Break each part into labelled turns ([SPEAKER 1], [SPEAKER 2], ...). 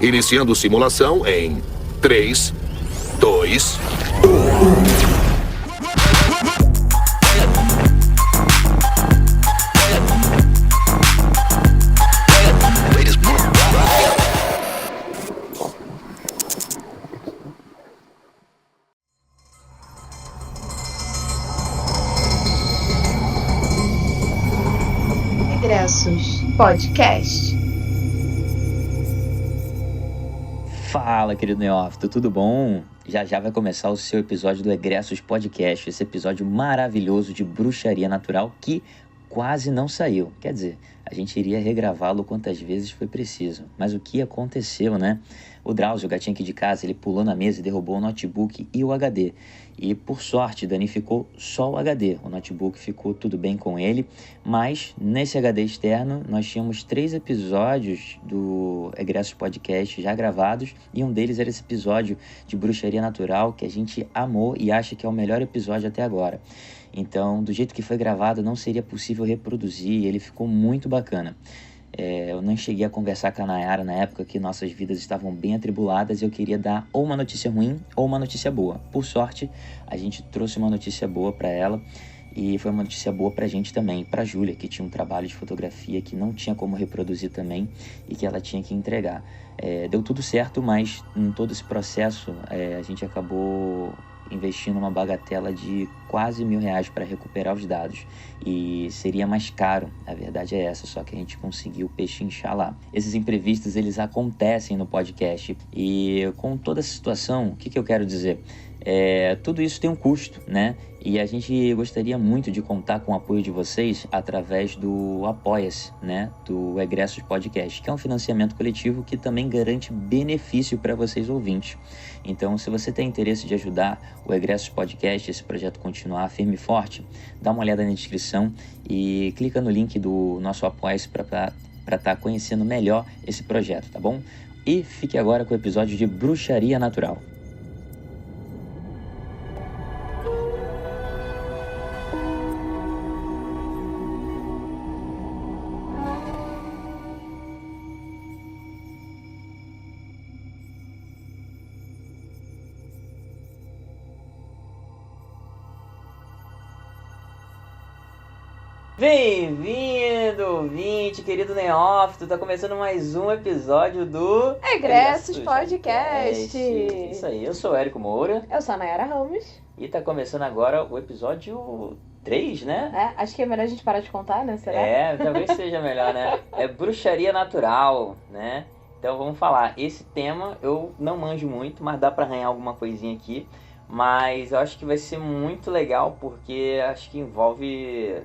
[SPEAKER 1] Iniciando simulação em 3, 2, 1.
[SPEAKER 2] Egressos Podcast.
[SPEAKER 3] Fala, querido neófito, tudo bom? Já vai começar o seu episódio do Egressos Podcast, esse episódio maravilhoso de bruxaria natural que quase não saiu. Quer dizer, a gente iria regravá-lo quantas vezes foi preciso. Mas o que aconteceu, né? O Drauzio, o gatinho aqui de casa, ele pulou na mesa e derrubou o notebook e o HD. E, por sorte, danificou só o HD. O notebook ficou tudo bem com ele, mas nesse HD externo nós tínhamos 3 episódios do Egressos Podcast já gravados, e um deles era esse episódio de bruxaria natural que a gente amou e acha que é o melhor episódio até agora. Então, do jeito que foi gravado, não seria possível reproduzir, e ele ficou muito bacana. Eu não cheguei a conversar com a Nayara na época que nossas vidas estavam bem atribuladas e eu queria dar ou uma notícia ruim ou uma notícia boa. Por sorte, a gente trouxe uma notícia boa para ela e foi uma notícia boa pra gente também, pra Júlia, que tinha um trabalho de fotografia que não tinha como reproduzir também e que ela tinha que entregar. Deu tudo certo, mas em todo esse processo a gente acabou investindo uma bagatela de quase R$1.000 para recuperar os dados, e seria mais caro, a verdade é essa, só que a gente conseguiu pechinchar lá. Esses imprevistos, eles acontecem no podcast, e com toda essa situação, o que eu quero dizer? Tudo isso tem um custo, né? E a gente gostaria muito de contar com o apoio de vocês através do Apoia-se, né? Do Egressos Podcast, que é um financiamento coletivo que também garante benefício para vocês ouvintes. Então, se você tem interesse de ajudar o Egressos Podcast, esse projeto continuar firme e forte, dá uma olhada na descrição e clica no link do nosso Apoia-se para estar conhecendo melhor esse projeto, tá bom? E fique agora com o episódio de Bruxaria Natural. Bem-vindo, ouvinte, querido neófito, tá começando mais um episódio do
[SPEAKER 2] Egressos Podcast.
[SPEAKER 3] Isso aí, eu sou o Érico Moura.
[SPEAKER 2] Eu sou a Nayara Ramos.
[SPEAKER 3] E tá começando agora o episódio 3, né?
[SPEAKER 2] Acho que é melhor a gente parar de contar, né? Será?
[SPEAKER 3] Talvez seja melhor, né? É bruxaria natural, né? Então vamos falar, esse tema eu não manjo muito, mas dá pra arranhar alguma coisinha aqui. Mas eu acho que vai ser muito legal, porque acho que envolve...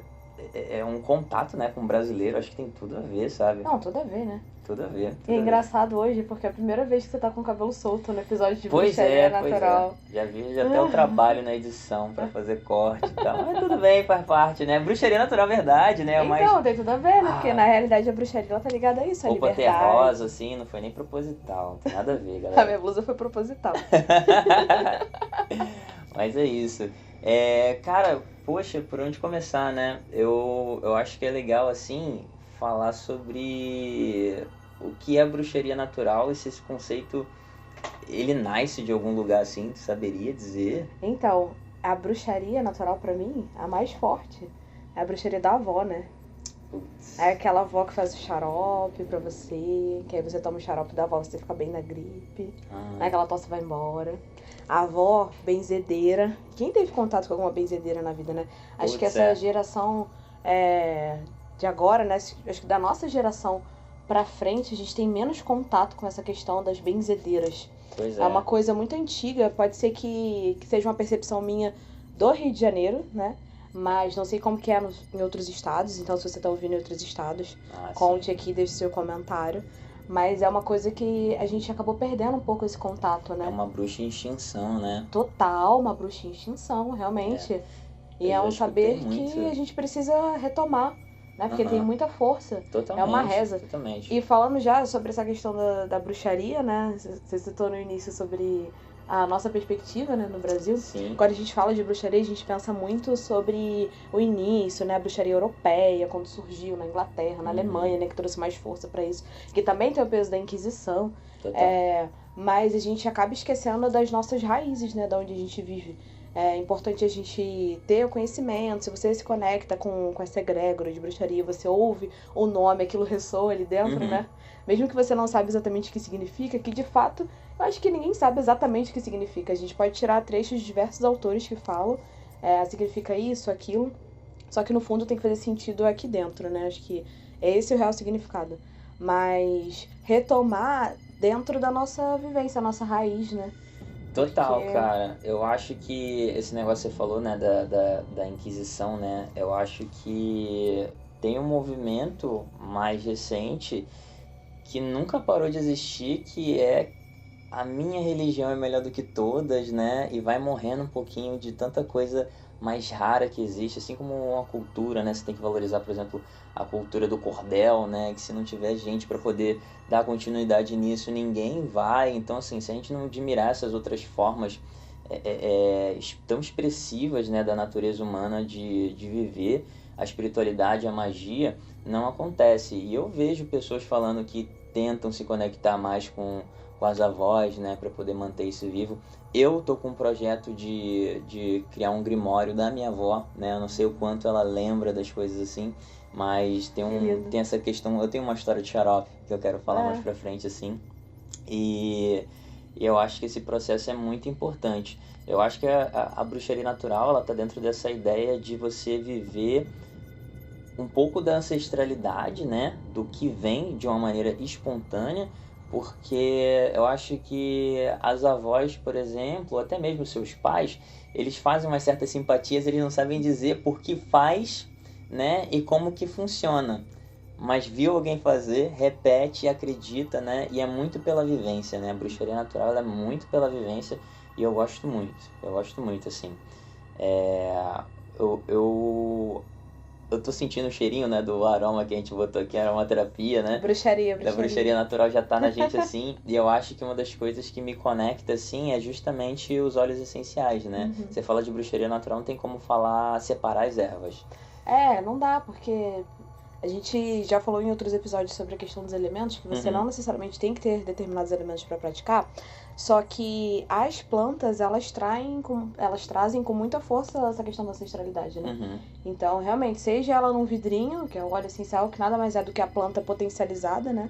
[SPEAKER 3] um contato, né, com o brasileiro, acho que tem tudo a ver, sabe?
[SPEAKER 2] Não, tudo a ver, né?
[SPEAKER 3] Tudo a ver.
[SPEAKER 2] E é engraçado hoje, porque é a primeira vez que você tá com o cabelo solto no episódio de bruxaria natural.
[SPEAKER 3] Já vi até o trabalho na edição pra fazer corte e tal, mas tudo bem, faz parte, né? Bruxaria natural, verdade, né?
[SPEAKER 2] Então, tem tudo a ver, né? Porque na realidade a bruxaria ela tá ligada a isso, a
[SPEAKER 3] roupa
[SPEAKER 2] liberdade.
[SPEAKER 3] terrosa, assim, não foi nem proposital, não tem nada a ver, galera.
[SPEAKER 2] A minha blusa foi proposital.
[SPEAKER 3] Mas é isso. Cara, poxa, por onde começar, né? Eu acho que é legal, assim, falar sobre o que é bruxaria natural, e se esse conceito, ele nasce de algum lugar, assim, tu saberia dizer?
[SPEAKER 2] Então, a bruxaria natural pra mim, a mais forte, é a bruxaria da avó, né?
[SPEAKER 3] Putz.
[SPEAKER 2] É aquela avó que faz o xarope pra você, que aí você toma o xarope da avó, você fica bem na gripe, aquela tosse vai embora. A avó benzedeira. Quem teve contato com alguma benzedeira na vida, né? Acho que essa geração de agora, né? Acho que da nossa geração pra frente, a gente tem menos contato com essa questão das benzedeiras.
[SPEAKER 3] Pois
[SPEAKER 2] É uma coisa muito antiga, pode ser que seja uma percepção minha do Rio de Janeiro, né? Mas não sei como que é em outros estados, então se você tá ouvindo em outros estados, conte aqui, deixe seu comentário. Mas é uma coisa que a gente acabou perdendo um pouco esse contato, né?
[SPEAKER 3] É uma bruxa em extinção, né?
[SPEAKER 2] Total, uma bruxa em extinção, realmente. E é um saber que a gente precisa retomar, né? Porque tem muita força.
[SPEAKER 3] Totalmente,
[SPEAKER 2] é uma reza.
[SPEAKER 3] Totalmente.
[SPEAKER 2] E falando já sobre essa questão da bruxaria, né? Você citou no início sobre a nossa perspectiva, né, no Brasil.
[SPEAKER 3] Sim.
[SPEAKER 2] Quando a gente fala de bruxaria, a gente pensa muito sobre o início, né, a bruxaria europeia, quando surgiu na Inglaterra, na Alemanha, né, que trouxe mais força para isso, que também tem o peso da Inquisição.
[SPEAKER 3] Total.
[SPEAKER 2] Mas a gente acaba esquecendo das nossas raízes, né, da onde a gente vive. É importante a gente ter o conhecimento. Se você se conecta com essa egrégora de bruxaria, você ouve o nome, aquilo ressoa ali dentro, né? Mesmo que você não saiba exatamente o que significa, que de fato, eu acho que ninguém sabe exatamente o que significa. A gente pode tirar trechos de diversos autores que falam, significa isso, aquilo, só que no fundo tem que fazer sentido aqui dentro, né? Acho que é esse o real significado. Mas retomar dentro da nossa vivência, a nossa raiz, né?
[SPEAKER 3] Total,
[SPEAKER 2] Porque-
[SPEAKER 3] cara. Eu acho que esse negócio que você falou, né, da Inquisição, né? Eu acho que tem um movimento mais recente que nunca parou de existir, que é a minha religião é melhor do que todas, né? E vai morrendo um pouquinho de tanta coisa mais rara que existe, assim como uma cultura, né? Você tem que valorizar, por exemplo, a cultura do cordel, né? Que se não tiver gente para poder dar continuidade nisso, ninguém vai. Então, assim, se a gente não admirar essas outras formas tão expressivas, né, da natureza humana de viver, a espiritualidade, a magia, não acontece. E eu vejo pessoas falando que tentam se conectar mais com as avós, né, para poder manter isso vivo. Eu tô com um projeto de criar um grimório da minha avó, né? Eu não sei o quanto ela lembra das coisas assim, mas tem essa questão. Eu tenho uma história de xarope que eu quero falar mais pra frente, assim. E eu acho que esse processo é muito importante. Eu acho que a bruxaria natural, ela tá dentro dessa ideia de você viver um pouco da ancestralidade, né? Do que vem de uma maneira espontânea, porque eu acho que as avós, por exemplo, até mesmo seus pais, eles fazem umas certas simpatias, eles não sabem dizer por que faz, né? E como que funciona. Mas viu alguém fazer, repete, acredita, né? E é muito pela vivência, né? A bruxaria natural, ela é muito pela vivência e eu gosto muito, assim. Eu tô sentindo o cheirinho, né, do aroma que a gente botou aqui, aromaterapia, né?
[SPEAKER 2] Bruxaria.
[SPEAKER 3] Da bruxaria natural já tá na gente, assim. E eu acho que uma das coisas que me conecta, assim, é justamente os óleos essenciais, né? Você fala de bruxaria natural, não tem como separar as ervas.
[SPEAKER 2] Não dá, porque a gente já falou em outros episódios sobre a questão dos elementos, que você não necessariamente tem que ter determinados elementos para praticar, só que as plantas, elas trazem com muita força essa questão da ancestralidade, né? Então, realmente, seja ela num vidrinho, que é o óleo essencial, que nada mais é do que a planta potencializada, né?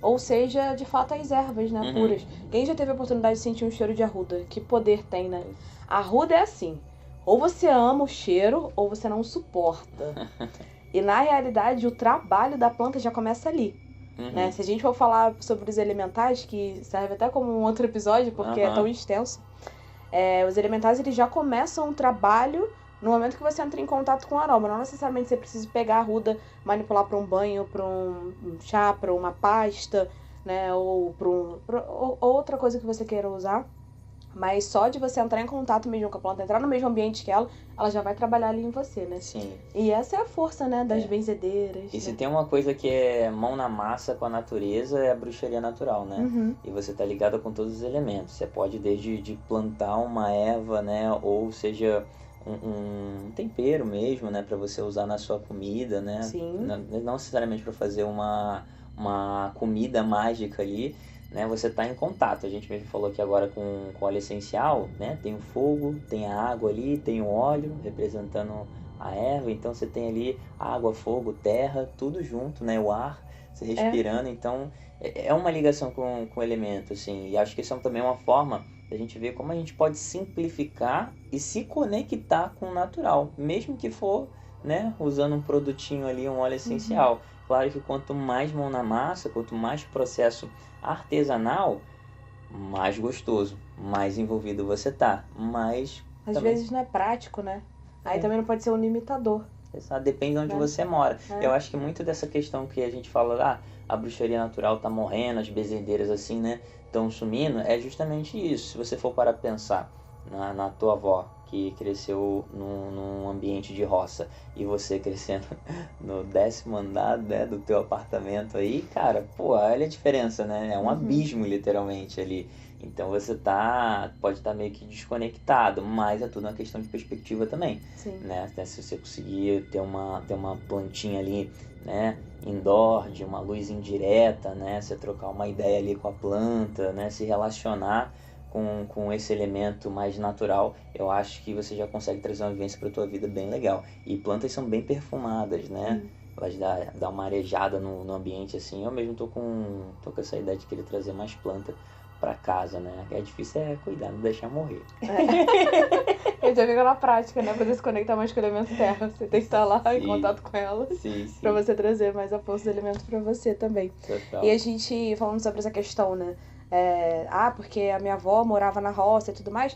[SPEAKER 2] Ou seja, de fato, as ervas, né, puras. Quem já teve a oportunidade de sentir um cheiro de arruda? Que poder tem, né? A arruda é assim, ou você ama o cheiro, ou você não suporta. E na realidade, o trabalho da planta já começa ali. Né? Se a gente for falar sobre os elementais, que serve até como um outro episódio, porque é tão extenso, os elementais eles já começam o trabalho no momento que você entra em contato com o aroma. Não necessariamente você precisa pegar a arruda, manipular para um banho, para um chá, para uma pasta, né? Ou outra coisa que você queira usar. Mas só de você entrar em contato mesmo com a planta, entrar no mesmo ambiente que ela já vai trabalhar ali em você, né?
[SPEAKER 3] Sim.
[SPEAKER 2] E essa é a força, né, das benzedeiras.
[SPEAKER 3] E se
[SPEAKER 2] né?
[SPEAKER 3] tem uma coisa que é mão na massa com a natureza, é a bruxaria natural, né? E você tá ligado com todos os elementos. Você pode desde de plantar uma erva, né? Ou seja, um tempero mesmo, né? Pra você usar na sua comida, né?
[SPEAKER 2] Sim.
[SPEAKER 3] Não necessariamente para fazer uma comida mágica ali, né? Você está em contato. A gente mesmo falou aqui agora com óleo essencial, né? Tem o fogo, tem a água ali, tem o óleo representando a erva. Então você tem ali água, fogo, terra, tudo junto, né? O ar, você respirando. Então é uma ligação com o elemento, assim. E acho que isso também é uma forma da gente ver como a gente pode simplificar e se conectar com o natural, mesmo que for, né? Usando um produtinho ali, um óleo essencial. Claro que quanto mais mão na massa, quanto mais processo artesanal, mais gostoso, mais envolvido você tá, mas
[SPEAKER 2] Às
[SPEAKER 3] também,
[SPEAKER 2] vezes não é prático, né? Aí também não pode ser um limitador.
[SPEAKER 3] depende de onde você mora. Eu acho que muito dessa questão que a gente fala, a bruxaria natural tá morrendo, as benzedeiras assim, né, estão sumindo, é justamente isso. Se você for para pensar na tua avó, que cresceu num ambiente de roça e você crescendo no 10º andar, né, do teu apartamento aí, cara, pô, olha a diferença, né? É um abismo literalmente ali. Então você pode estar meio que desconectado, mas é tudo uma questão de perspectiva também.
[SPEAKER 2] Sim.
[SPEAKER 3] Né? Até se você conseguir ter uma plantinha ali, né, indoor, de uma luz indireta, né, você trocar uma ideia ali com a planta, né, se relacionar com esse elemento mais natural, eu acho que você já consegue trazer uma vivência para a tua vida bem legal. E plantas são bem perfumadas, né? Elas dão uma arejada no ambiente assim. Eu mesmo tô com essa ideia de querer trazer mais planta para casa, né? É difícil cuidar, não deixar morrer.
[SPEAKER 2] Eu já fico na prática, né? Pra você se conectar mais com o elemento terra. Você tem que estar lá em contato com ela.
[SPEAKER 3] Sim.
[SPEAKER 2] Pra você trazer mais a força do elemento pra você também.
[SPEAKER 3] Total.
[SPEAKER 2] E a gente, falando sobre essa questão, né? Porque a minha avó morava na roça e tudo mais.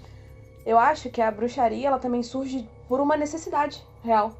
[SPEAKER 2] Eu acho que a bruxaria, ela também surge por uma necessidade real.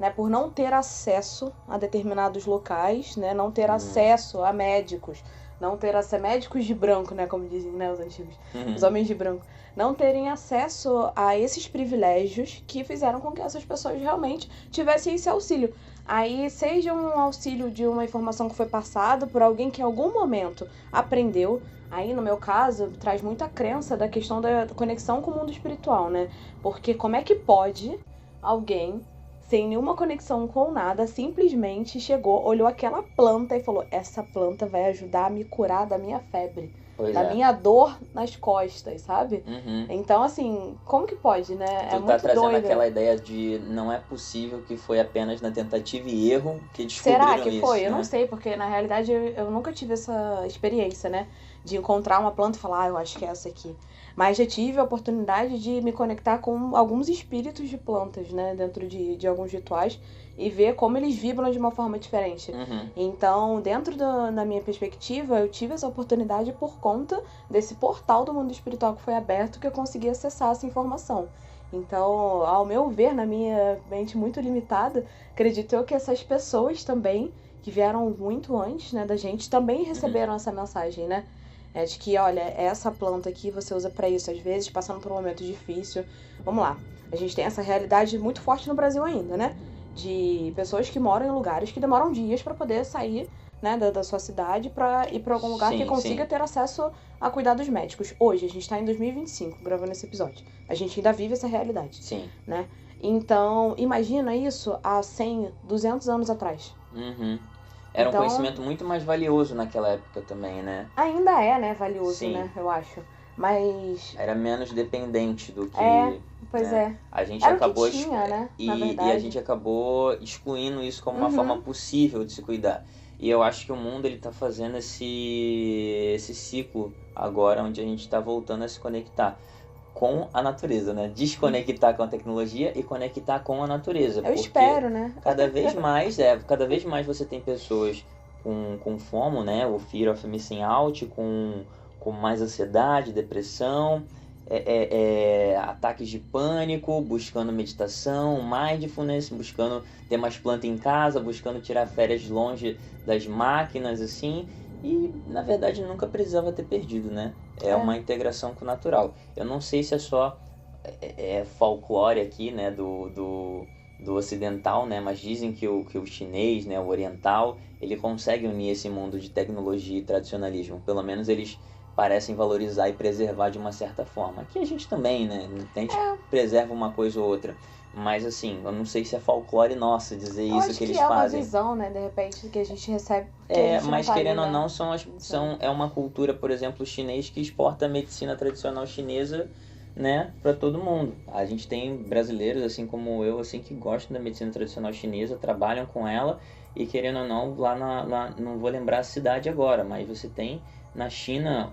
[SPEAKER 2] Né? Por não ter acesso a determinados locais, né? Não ter acesso a médicos. Não ter acesso a médicos de branco, né? Como dizem, né, os antigos. Os homens de branco. Não terem acesso a esses privilégios que fizeram com que essas pessoas realmente tivessem esse auxílio. Aí, seja um auxílio de uma informação que foi passada por alguém que em algum momento aprendeu. Aí, no meu caso, traz muita crença da questão da conexão com o mundo espiritual, né? Porque como é que pode alguém, sem nenhuma conexão com nada, simplesmente chegou, olhou aquela planta e falou: essa planta vai ajudar a me curar da minha febre, minha dor nas costas, sabe? Então, assim, como que pode, né?
[SPEAKER 3] Tu
[SPEAKER 2] é muito
[SPEAKER 3] tá trazendo
[SPEAKER 2] doido.
[SPEAKER 3] aquela ideia de não é possível que foi apenas na tentativa e erro que descobriram isso.
[SPEAKER 2] Será que foi?
[SPEAKER 3] Né?
[SPEAKER 2] Eu não sei, porque na realidade eu nunca tive essa experiência, né? De encontrar uma planta e falar, eu acho que é essa aqui. Mas já tive a oportunidade de me conectar com alguns espíritos de plantas, né? Dentro de alguns rituais. E ver como eles vibram de uma forma diferente. Então, dentro da minha perspectiva, eu tive essa oportunidade por conta desse portal do mundo espiritual que foi aberto, que eu consegui acessar essa informação. Então, ao meu ver, na minha mente muito limitada, acredito eu que essas pessoas também, que vieram muito antes, né, da gente, também receberam essa mensagem, né? De que, olha, essa planta aqui você usa pra isso, às vezes, passando por um momento difícil. Vamos lá, a gente tem essa realidade muito forte no Brasil ainda, né? De pessoas que moram em lugares que demoram dias pra poder sair, né, da sua cidade pra ir pra algum lugar que consiga ter acesso a cuidados médicos. Hoje, a gente tá em 2025, gravando esse episódio. A gente ainda vive essa realidade.
[SPEAKER 3] Sim.
[SPEAKER 2] Né? Então, imagina isso há 100, 200 anos atrás.
[SPEAKER 3] Era um conhecimento muito mais valioso naquela época também, né?
[SPEAKER 2] Ainda é, né, valioso,
[SPEAKER 3] Sim.
[SPEAKER 2] né, eu acho. Mas...
[SPEAKER 3] era menos dependente do que...
[SPEAKER 2] pois
[SPEAKER 3] né? A gente
[SPEAKER 2] era
[SPEAKER 3] acabou
[SPEAKER 2] o que tinha, né, na
[SPEAKER 3] e
[SPEAKER 2] verdade.
[SPEAKER 3] a gente acabou excluindo isso como uma forma possível de se cuidar. E eu acho que o mundo ele tá fazendo esse ciclo agora, onde a gente tá voltando a se conectar com a natureza, né? Desconectar com a tecnologia e conectar com a natureza.
[SPEAKER 2] Eu espero, né?
[SPEAKER 3] Cada vez mais você tem pessoas com FOMO, né? O Fear of Missing Out, com mais ansiedade, depressão, ataques de pânico, buscando meditação, mindfulness, buscando ter mais planta em casa, buscando tirar férias longe das máquinas, assim. E, na verdade, nunca precisava ter perdido, né? É uma integração com o natural. Eu não sei se é só folclore aqui, né, do ocidental, né? Mas dizem que o chinês, né, o oriental, ele consegue unir esse mundo de tecnologia e tradicionalismo. Pelo menos eles parecem valorizar e preservar de uma certa forma. Aqui a gente também, né? A gente preserva uma coisa ou outra. Mas assim, eu não sei se é folclore nosso dizer isso que eles fazem.
[SPEAKER 2] Eu acho que é uma visão, né, de repente, que a gente recebe.
[SPEAKER 3] Mas querendo ou não, é uma cultura, por exemplo, chinês que exporta a medicina tradicional chinesa, né, para todo mundo. A gente tem brasileiros, assim como eu, assim, que gostam da medicina tradicional chinesa, trabalham com ela e, querendo ou não, lá não vou lembrar a cidade agora, mas você tem na China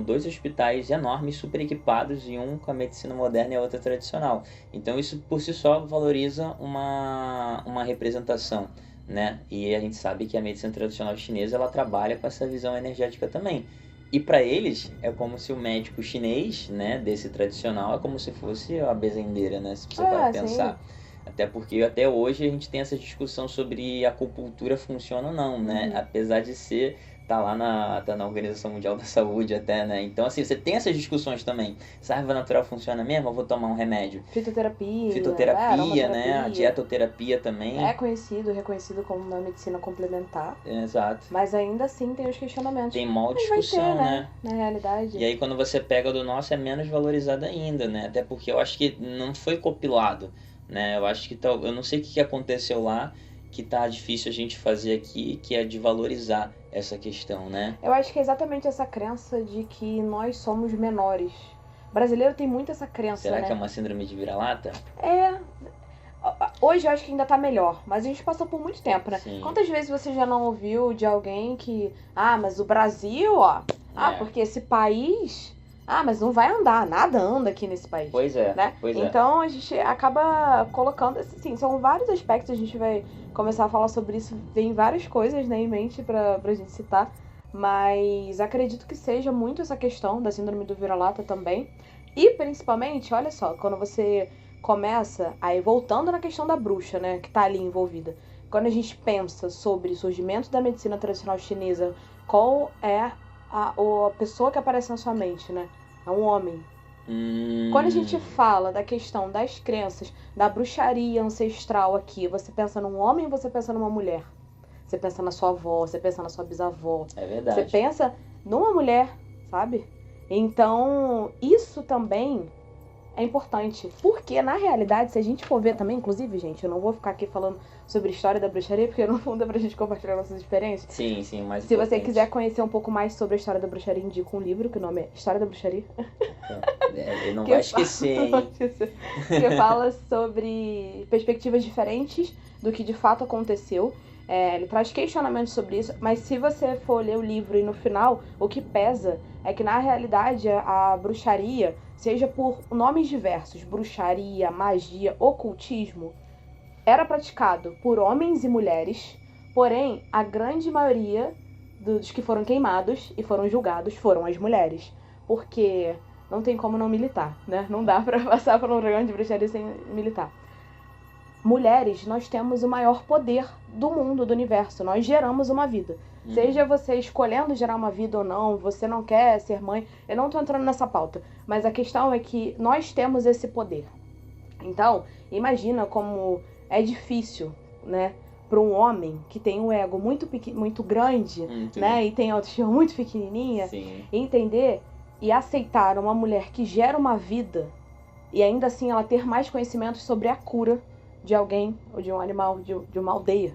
[SPEAKER 3] 2 hospitais enormes, super equipados, e um com a medicina moderna e a outra tradicional. Então isso por si só valoriza uma representação, né? E a gente sabe que a medicina tradicional chinesa, ela trabalha com essa visão energética também. E para eles é como se o médico chinês, né, desse tradicional, é como se fosse a bezendeira, né, se você parar pra pensar. Até porque até hoje a gente tem essa discussão sobre a acupuntura funciona ou não, né? Apesar de ser tá lá tá na Organização Mundial da Saúde até, né? Então, assim, você tem essas discussões também. Se a erva natural funciona mesmo, eu vou tomar um remédio.
[SPEAKER 2] Fitoterapia,
[SPEAKER 3] né? A dietoterapia também.
[SPEAKER 2] É reconhecido como uma medicina complementar.
[SPEAKER 3] Exato.
[SPEAKER 2] Mas ainda assim tem os questionamentos.
[SPEAKER 3] Tem mal discussão, né?
[SPEAKER 2] Na realidade.
[SPEAKER 3] E aí quando você pega do nosso é menos valorizado ainda, né? Até porque eu acho que não foi compilado, né? Eu acho que eu não sei o que aconteceu lá, que tá difícil a gente fazer aqui, que é de valorizar essa questão, né?
[SPEAKER 2] Eu acho que é exatamente essa crença de que nós somos menores. O brasileiro tem muito essa crença,
[SPEAKER 3] Será
[SPEAKER 2] né?
[SPEAKER 3] que é uma síndrome de vira-lata?
[SPEAKER 2] Hoje eu acho que ainda tá melhor, mas a gente passou por muito tempo, né?
[SPEAKER 3] Sim.
[SPEAKER 2] Quantas vezes você já não ouviu de alguém que... mas o Brasil, ó... porque esse país... mas não vai andar, nada anda aqui nesse país.
[SPEAKER 3] Pois é,
[SPEAKER 2] né? Então a gente acaba colocando... Assim, são vários aspectos, a gente vai começar a falar sobre isso. Tem várias coisas, né, em mente pra gente citar. Mas acredito que seja muito essa questão da síndrome do vira-lata também. E principalmente, olha só, quando você começa, aí voltando na questão da bruxa, né, que tá ali envolvida. Quando a gente pensa sobre o surgimento da medicina tradicional chinesa, qual é a pessoa que aparece na sua mente, né? É um homem. Quando a gente fala da questão das crenças, da bruxaria ancestral aqui, você pensa num homem ou você pensa numa mulher? Você pensa na sua avó, você pensa na sua bisavó.
[SPEAKER 3] É verdade.
[SPEAKER 2] Você pensa numa mulher, sabe? Então, isso também é importante. Porque, na realidade, se a gente for ver também, inclusive, gente, eu não vou ficar aqui falando sobre história da bruxaria, porque no fundo é pra gente compartilhar nossas experiências.
[SPEAKER 3] Sim, mas
[SPEAKER 2] se você quiser conhecer um pouco mais sobre a história da bruxaria, indico um livro, que o nome é História da Bruxaria.
[SPEAKER 3] Ele não vai esquecer, hein?
[SPEAKER 2] Que fala sobre perspectivas diferentes do que de fato aconteceu. Ele traz questionamentos sobre isso, mas se você for ler o livro e no final, o que pesa é que na realidade a bruxaria, seja por nomes diversos, bruxaria, magia, ocultismo, era praticado por homens e mulheres, porém a grande maioria dos que foram queimados e foram julgados foram as mulheres, porque não tem como não militar, né? Não dá pra passar por um programa de bruxaria sem militar. Mulheres, nós temos o maior poder do mundo, do universo. Nós geramos uma vida. Seja você escolhendo gerar uma vida ou não, você não quer ser mãe. Eu não tô entrando nessa pauta. Mas a questão é que nós temos esse poder. Então, imagina como é difícil, né? Para um homem que tem um ego muito grande, né? E tem autoestima muito pequenininha.
[SPEAKER 3] Sim.
[SPEAKER 2] Entender e aceitar uma mulher que gera uma vida e ainda assim ela ter mais conhecimentos sobre a cura de alguém, ou de um animal, de uma aldeia,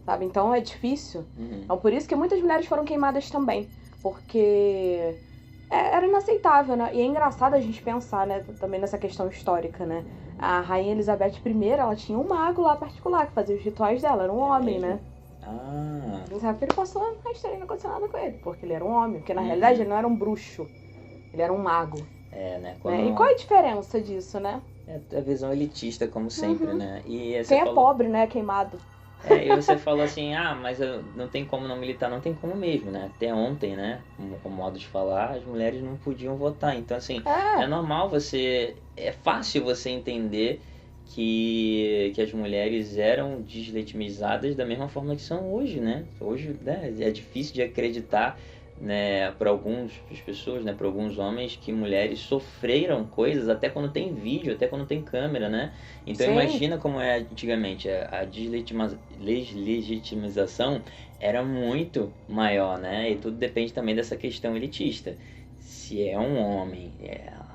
[SPEAKER 2] sabe? Então é difícil. Então por isso que muitas mulheres foram queimadas também, porque era inaceitável, né? E é engraçado a gente pensar, né, também nessa questão histórica, né? A Rainha Elizabeth I, ela tinha um mago lá particular que fazia os rituais dela, era um homem, né? Não sabe que ele passou a história e não aconteceu nada com ele, porque ele era um homem, porque na realidade ele não era um bruxo, ele era um mago.
[SPEAKER 3] Né?
[SPEAKER 2] E qual é a diferença disso, né?
[SPEAKER 3] É a visão elitista, como sempre, né? E
[SPEAKER 2] quem é pobre, né, é queimado.
[SPEAKER 3] E você falou assim, mas não tem como não militar, não tem como mesmo, né? Até ontem, né, como modo de falar, as mulheres não podiam votar. Então, assim, é normal é fácil você entender que as mulheres eram deslegitimizadas da mesma forma que são hoje, né? Hoje, né, é difícil de acreditar, né, para algumas pessoas, né, para alguns homens, que mulheres sofreram coisas até quando tem vídeo, até quando tem câmera, né? Então imagina como é antigamente, a deslegitimização era muito maior, né? E tudo depende também dessa questão elitista. Se é um homem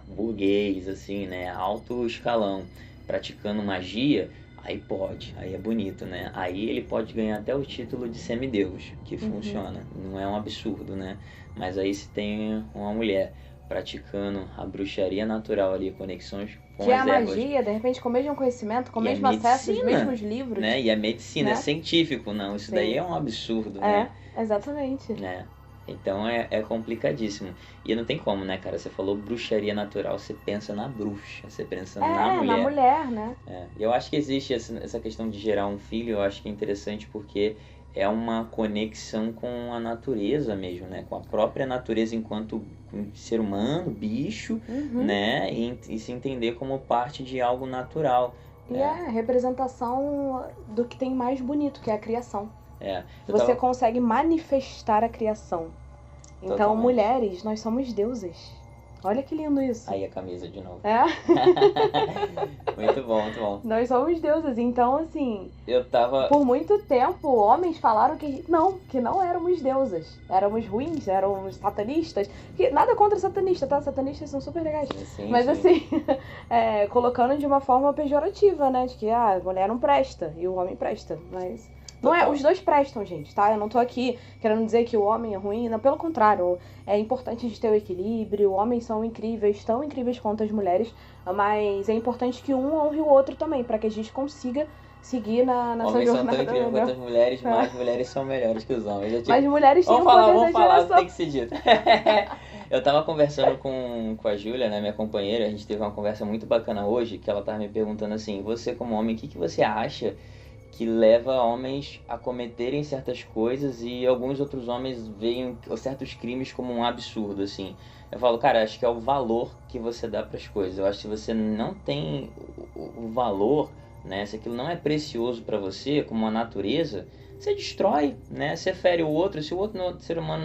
[SPEAKER 3] burguês, assim, né, alto escalão, praticando magia, aí pode, aí é bonito, né? Aí ele pode ganhar até o título de semideus, que funciona, não é um absurdo, né? Mas aí se tem uma mulher praticando a bruxaria natural ali, conexões com as ervas.
[SPEAKER 2] Magia, de repente com o mesmo conhecimento, com o mesmo acesso aos mesmos livros.
[SPEAKER 3] Né? E a medicina, é científico, não, isso daí é um absurdo, né?
[SPEAKER 2] Exatamente.
[SPEAKER 3] Né? Então é complicadíssimo. E não tem como, né, cara? Você falou bruxaria natural, você pensa na bruxa, você pensa na mulher.
[SPEAKER 2] Na mulher, né?
[SPEAKER 3] Eu acho que existe essa questão de gerar um filho, eu acho que é interessante porque é uma conexão com a natureza mesmo, né? Com a própria natureza enquanto ser humano, bicho, né? E se entender como parte de algo natural.
[SPEAKER 2] E é a representação do que tem mais bonito, que é a criação. Você consegue manifestar a criação. Então,
[SPEAKER 3] Totalmente.
[SPEAKER 2] mulheres, nós somos deusas. Olha que lindo isso.
[SPEAKER 3] Aí a camisa de novo.
[SPEAKER 2] É?
[SPEAKER 3] Muito bom, muito bom.
[SPEAKER 2] Nós somos deusas. Então, assim,
[SPEAKER 3] Eu tava...
[SPEAKER 2] por muito tempo, homens falaram que não éramos deusas. Éramos ruins, éramos satanistas. Que, nada contra satanista, tá? Satanistas são super legais.
[SPEAKER 3] Sim,
[SPEAKER 2] Mas
[SPEAKER 3] sim.
[SPEAKER 2] assim, colocando de uma forma pejorativa, né? De que a mulher não presta e o homem presta. Mas não é,
[SPEAKER 3] Total.
[SPEAKER 2] os dois prestam, gente, tá? Eu não tô aqui querendo dizer que o homem é ruim, não, pelo contrário. É importante a gente ter o equilíbrio, homens são incríveis, tão incríveis quanto as mulheres, mas é importante que um honre o outro também, pra que a gente consiga seguir nessa
[SPEAKER 3] Homens são
[SPEAKER 2] jornada.
[SPEAKER 3] tão incríveis
[SPEAKER 2] né?
[SPEAKER 3] quanto as mulheres, mas mulheres são melhores que os homens. Eu, tipo,
[SPEAKER 2] Mas mulheres têm o
[SPEAKER 3] vamos
[SPEAKER 2] poder da
[SPEAKER 3] falar,
[SPEAKER 2] geração.
[SPEAKER 3] tem que ser dito. Eu tava conversando com a Júlia, né, minha companheira, a gente teve uma conversa muito bacana hoje, que ela tava me perguntando assim, você como homem, o que você acha que leva homens a cometerem certas coisas e alguns outros homens veem certos crimes como um absurdo, assim? Eu falo, cara, acho que é o valor que você dá para as coisas. Eu acho que se você não tem o valor, né, se aquilo não é precioso para você, como a natureza, você destrói, né? Você fere o outro. Se o outro ser humano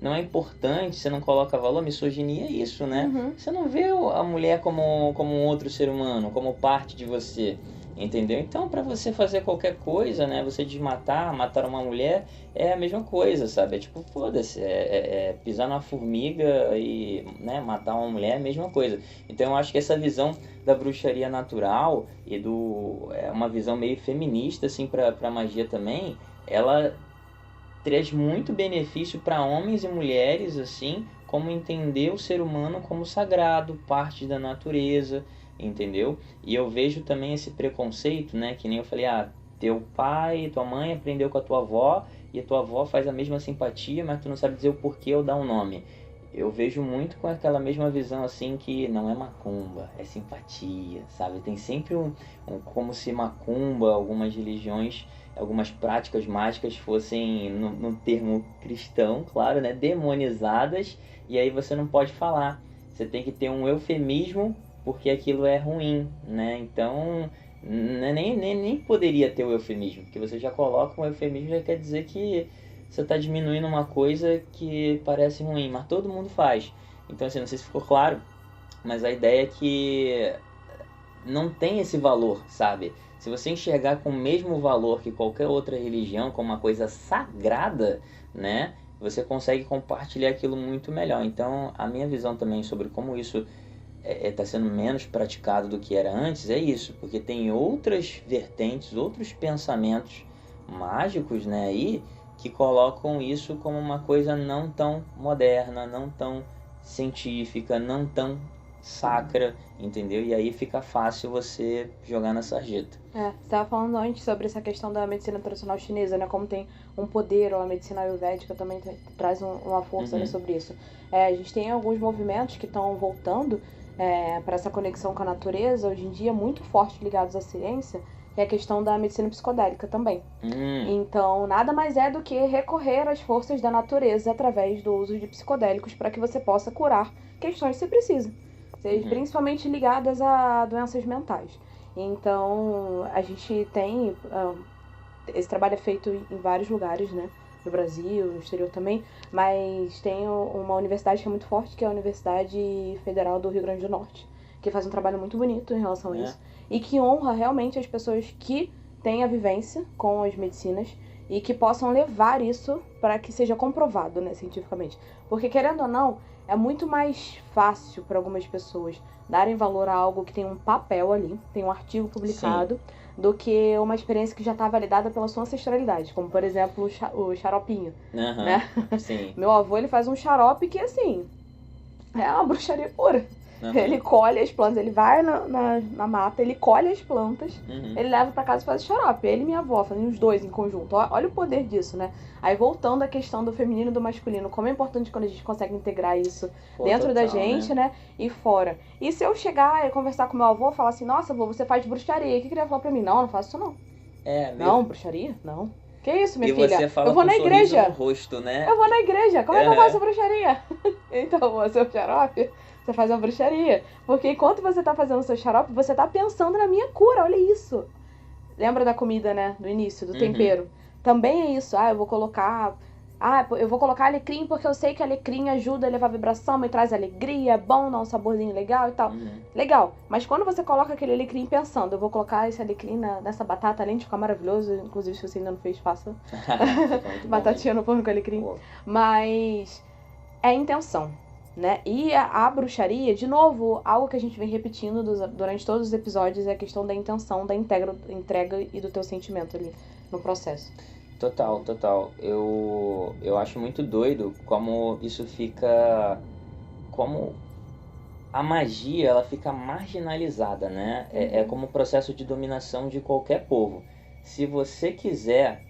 [SPEAKER 3] não é importante, você não coloca valor, misoginia é isso, né?
[SPEAKER 2] Uhum.
[SPEAKER 3] Você não vê a mulher como um outro ser humano, como parte de você, entendeu? Então, para você fazer qualquer coisa, né? Você matar uma mulher, é a mesma coisa, sabe? É tipo, foda-se, pisar numa formiga e, né, matar uma mulher é a mesma coisa. Então, eu acho que essa visão da bruxaria natural e uma visão meio feminista, assim, pra magia também, ela traz muito benefício para homens e mulheres, assim, como entender o ser humano como sagrado, parte da natureza, entendeu? E eu vejo também esse preconceito, né, que nem eu falei, teu pai, tua mãe aprendeu com a tua avó, e a tua avó faz a mesma simpatia, mas tu não sabe dizer o porquê ou dar um nome. Eu vejo muito com aquela mesma visão, assim, que não é macumba, é simpatia, sabe? Tem sempre como se macumba, algumas religiões, algumas práticas mágicas fossem, no termo cristão, claro, né, demonizadas, e aí você não pode falar. Você tem que ter um eufemismo, porque aquilo é ruim, né? Então, nem poderia ter o eufemismo, porque você já coloca um eufemismo, já quer dizer que você está diminuindo uma coisa que parece ruim, mas todo mundo faz. Então, assim, não sei se ficou claro, mas a ideia é que não tem esse valor, sabe? Se você enxergar com o mesmo valor que qualquer outra religião, como uma coisa sagrada, né? Você consegue compartilhar aquilo muito melhor. Então, a minha visão também sobre como isso está sendo menos praticado do que era antes é isso, porque tem outras vertentes, outros pensamentos mágicos, né, aí, que colocam isso como uma coisa não tão moderna, não tão científica, não tão sacra, entendeu? E aí fica fácil você jogar na sarjeta.
[SPEAKER 2] Você estava falando antes sobre essa questão da medicina tradicional chinesa, né? Como tem um poder, ou a medicina ayurvédica também traz uma força, né, sobre isso. A gente tem alguns movimentos que estão voltando para essa conexão com a natureza, hoje em dia, muito forte ligados à ciência, que é a questão da medicina psicodélica também. Então, nada mais é do que recorrer às forças da natureza através do uso de psicodélicos para que você possa curar questões que você precisa, principalmente ligadas a doenças mentais. Então, a gente tem... esse trabalho é feito em vários lugares, né? No Brasil, no exterior também, mas tem uma universidade que é muito forte, que é a Universidade Federal do Rio Grande do Norte, que faz um trabalho muito bonito em relação a isso, e que honra realmente as pessoas que têm a vivência com as medicinas e que possam levar isso para que seja comprovado, né, cientificamente. Porque, querendo ou não, é muito mais fácil para algumas pessoas darem valor a algo que tem um papel ali, tem um artigo publicado, do que uma experiência que já está validada pela sua ancestralidade, como, por exemplo, o xaropinho, né?
[SPEAKER 3] Sim.
[SPEAKER 2] Meu avô, ele faz um xarope que, assim, é uma bruxaria pura. Ele colhe as plantas, ele vai na mata, ele colhe as plantas, ele leva pra casa e faz o xarope. Ele e minha avó fazem os dois em conjunto. Olha o poder disso, né? Aí, voltando à questão do feminino e do masculino, como é importante quando a gente consegue integrar isso dentro da gente, né? E fora. E se eu chegar e conversar com meu avô e falar assim, nossa, avô, você faz bruxaria, o que ele vai falar pra mim? Não faço isso não. Não, bruxaria? Não. Que isso, minha filha?
[SPEAKER 3] Você fala
[SPEAKER 2] eu vou
[SPEAKER 3] com
[SPEAKER 2] na igreja.
[SPEAKER 3] No rosto, né?
[SPEAKER 2] Eu vou na igreja. Como é que eu faço bruxaria? Então, o seu xarope, você faz uma bruxaria. Porque enquanto você tá fazendo o seu xarope, você tá pensando na minha cura. Olha isso. Lembra da comida, né? Do início, do tempero. também é isso. Eu vou colocar alecrim porque eu sei que alecrim ajuda a elevar a vibração, me traz alegria, é bom, dá um saborzinho legal e tal. Legal, mas quando você coloca aquele alecrim pensando, eu vou colocar esse alecrim nessa batata, além de ficar maravilhoso, inclusive se você ainda não fez, faça. Batatinha no forno com alecrim. Pô. Mas é a intenção, né? E a bruxaria, de novo, algo que a gente vem repetindo durante todos os episódios é a questão da intenção, da entrega e do teu sentimento ali no processo.
[SPEAKER 3] Total. Eu acho muito doido como isso fica... Como a magia, ela fica marginalizada, né? É como o processo de dominação de qualquer povo. Se você quiser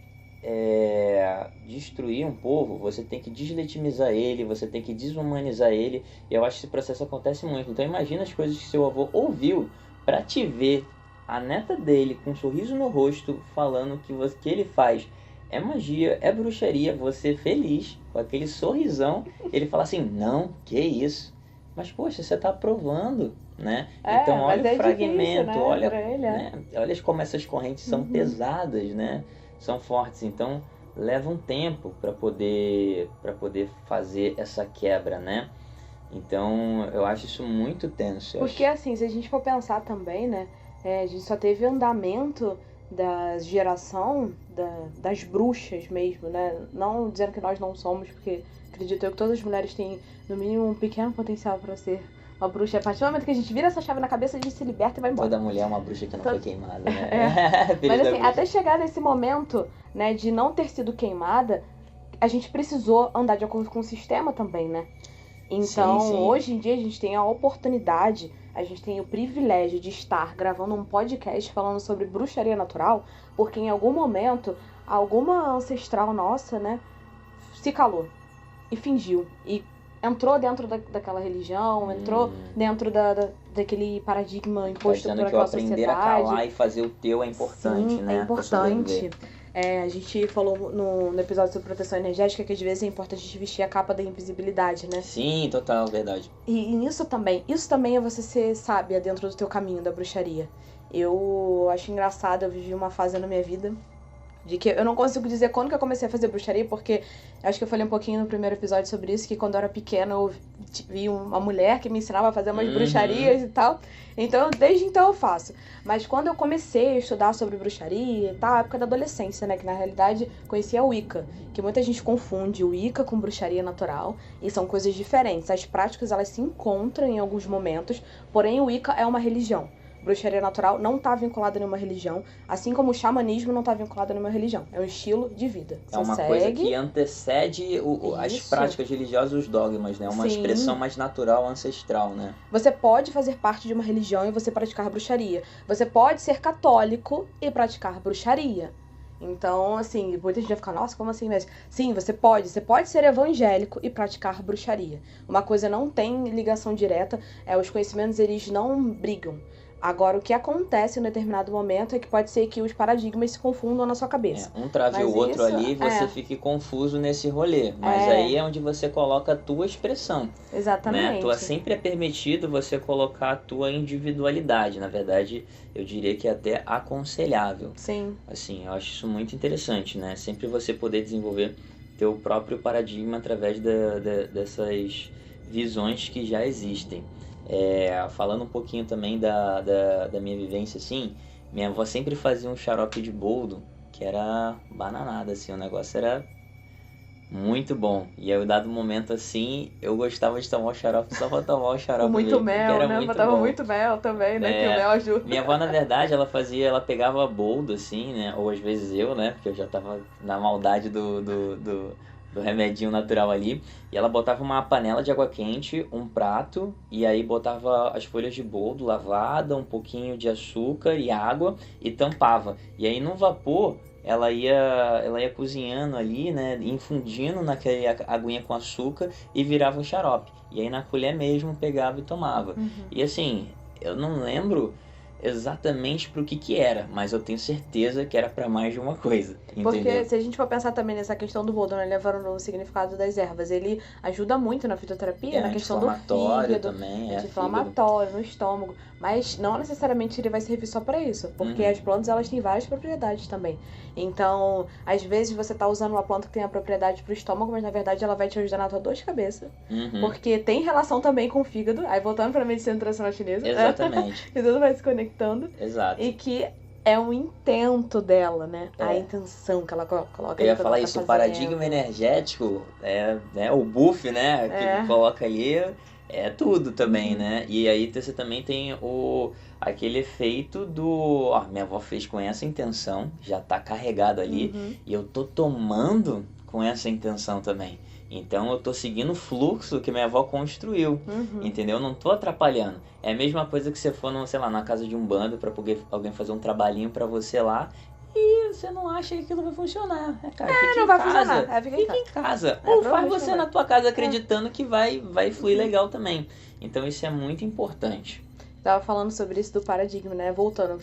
[SPEAKER 3] destruir um povo, você tem que deslegitimizar ele, você tem que desumanizar ele. E eu acho que esse processo acontece muito. Então imagina as coisas que seu avô ouviu pra te ver, a neta dele, com um sorriso no rosto, falando que ele faz... É magia, é bruxaria, você feliz, com aquele sorrisão, ele fala assim, não, que isso? Mas, poxa, você tá provando, né? Então, olha o fragmento, difícil, né? Olha como essas correntes são pesadas, né? São fortes, então leva um tempo para poder fazer essa quebra, né? Então, eu acho isso muito tenso.
[SPEAKER 2] Porque, assim, se a gente for pensar também, né? A gente só teve andamento da geração das bruxas mesmo, né? Não dizendo que nós não somos, porque acredito eu que todas as mulheres têm, no mínimo, um pequeno potencial para ser uma bruxa. A partir do momento que a gente vira essa chave na cabeça, a gente se liberta e vai embora.
[SPEAKER 3] Toda mulher é uma bruxa que não foi queimada, né?
[SPEAKER 2] Mas assim, até chegar nesse momento, né, de não ter sido queimada, a gente precisou andar de acordo com o sistema também, né? Então, sim. Hoje em dia, a gente tem a oportunidade, a gente tem o privilégio de estar gravando um podcast falando sobre bruxaria natural, porque em algum momento, alguma ancestral nossa, né, se calou e fingiu. E entrou dentro daquela religião, entrou dentro daquele paradigma imposto por aquela sociedade.
[SPEAKER 3] Aprender a calar e fazer o teu é importante,
[SPEAKER 2] sim,
[SPEAKER 3] né?
[SPEAKER 2] É importante. A gente falou no episódio sobre proteção energética que às vezes é importante a gente vestir a capa da invisibilidade, né?
[SPEAKER 3] Sim, total, verdade.
[SPEAKER 2] E isso também é você ser sábia dentro do teu caminho da bruxaria. Eu acho engraçado, eu vivi uma fase na minha vida de que eu não consigo dizer quando que eu comecei a fazer bruxaria, porque acho que eu falei um pouquinho no primeiro episódio sobre isso, que quando eu era pequena eu vi uma mulher que me ensinava a fazer umas bruxarias e tal. Então, desde então eu faço. Mas quando eu comecei a estudar sobre bruxaria e tal, época da adolescência, né, que na realidade conhecia a Wicca, que muita gente confunde Wicca com bruxaria natural, e são coisas diferentes. As práticas, elas se encontram em alguns momentos, porém o Wicca é uma religião. Bruxaria natural não está vinculada a nenhuma religião, assim como o xamanismo não está vinculado a nenhuma religião. É um estilo de vida.
[SPEAKER 3] É uma coisa que antecede as práticas religiosas e os dogmas, né? Uma expressão mais natural, ancestral, né?
[SPEAKER 2] Você pode fazer parte de uma religião e você praticar bruxaria. Você pode ser católico e praticar bruxaria. Então, assim, muita gente vai ficar, nossa, como assim? Mas sim, você pode ser evangélico e praticar bruxaria. Uma coisa não tem ligação direta, os conhecimentos, eles não brigam. Agora, o que acontece em um determinado momento é que pode ser que os paradigmas se confundam na sua cabeça.
[SPEAKER 3] Um trave o outro ali e você fique confuso nesse rolê. Mas aí é onde você coloca a tua expressão.
[SPEAKER 2] Exatamente.
[SPEAKER 3] Né? Sempre é permitido você colocar a tua individualidade. Na verdade, eu diria que é até aconselhável.
[SPEAKER 2] Sim.
[SPEAKER 3] Assim, eu acho isso muito interessante, né? Sempre você poder desenvolver teu próprio paradigma através dessas visões que já existem. Falando um pouquinho também da minha vivência, assim, minha avó sempre fazia um xarope de boldo, que era bananada, assim, o negócio era muito bom. E aí, dado momento, assim, eu gostava de tomar o xarope só pra tomar o xarope.
[SPEAKER 2] Com muito mel, né? Botava muito mel também, né? Que o mel ajuda.
[SPEAKER 3] Minha avó, na verdade, ela pegava boldo, assim, né? Ou às vezes eu, né? Porque eu já tava na maldade do remedinho natural ali, e ela botava uma panela de água quente, um prato, e aí botava as folhas de boldo lavada, um pouquinho de açúcar e água, e tampava. E aí no vapor, ela ia cozinhando ali, né, infundindo naquela aguinha com açúcar, e virava um xarope. E aí na colher mesmo pegava e tomava. E assim, eu não lembro exatamente pro que era, mas eu tenho certeza que era para mais de uma coisa,
[SPEAKER 2] Porque
[SPEAKER 3] entendeu?
[SPEAKER 2] se a gente for pensar também nessa questão do boldo, né, levando no significado das ervas, ele ajuda muito na fitoterapia, na questão do
[SPEAKER 3] anti-inflamatório
[SPEAKER 2] fígado,
[SPEAKER 3] também, fígado.
[SPEAKER 2] anti-inflamatório, no estômago, mas não necessariamente ele vai servir só para isso, porque as plantas elas têm várias propriedades também. Então, às vezes você tá usando uma planta que tem a propriedade pro estômago, mas na verdade ela vai te ajudar na tua dor de cabeça, porque tem relação também com o fígado, aí voltando pra medicina tradicional chinesa,
[SPEAKER 3] Exatamente.
[SPEAKER 2] e tudo vai se conectando.
[SPEAKER 3] Exato.
[SPEAKER 2] E que é um intento dela, né? A intenção que ela coloca.
[SPEAKER 3] Eu ia falar isso, o paradigma energético, o buff, né, que coloca ali, é tudo também, né? E aí você também tem aquele efeito do... minha avó fez com essa intenção, já tá carregado ali, e eu tô tomando com essa intenção também. Então eu tô seguindo o fluxo que minha avó construiu, entendeu? Eu não tô atrapalhando. É a mesma coisa que você for, sei lá, na casa de um bando pra alguém fazer um trabalhinho pra você lá e você não acha que aquilo vai funcionar. Cara, fica
[SPEAKER 2] não
[SPEAKER 3] em
[SPEAKER 2] vai
[SPEAKER 3] casa.
[SPEAKER 2] funcionar.
[SPEAKER 3] Fica em casa. Ou faz você na tua casa acreditando que vai fluir legal também. Então isso é muito importante.
[SPEAKER 2] Tava falando sobre isso do paradigma, né? Voltando.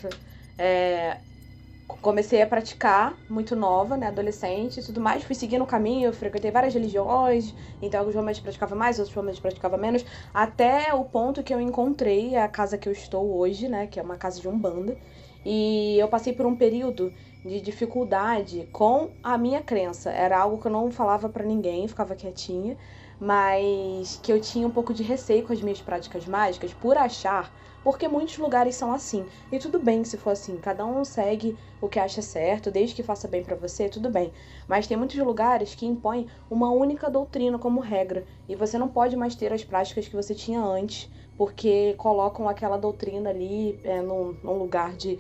[SPEAKER 2] Comecei a praticar muito nova, né, adolescente e tudo mais, fui seguindo o caminho, eu frequentei várias religiões, então alguns momentos praticava mais, outros momentos praticava menos, até o ponto que eu encontrei a casa que eu estou hoje, né, que é uma casa de umbanda, e eu passei por um período de dificuldade com a minha crença, era algo que eu não falava pra ninguém, ficava quietinha, mas que eu tinha um pouco de receio com as minhas práticas mágicas por achar, porque muitos lugares são assim, e tudo bem se for assim, cada um segue o que acha certo, desde que faça bem pra você, tudo bem, mas tem muitos lugares que impõem uma única doutrina como regra, e você não pode mais ter as práticas que você tinha antes, porque colocam aquela doutrina ali num lugar de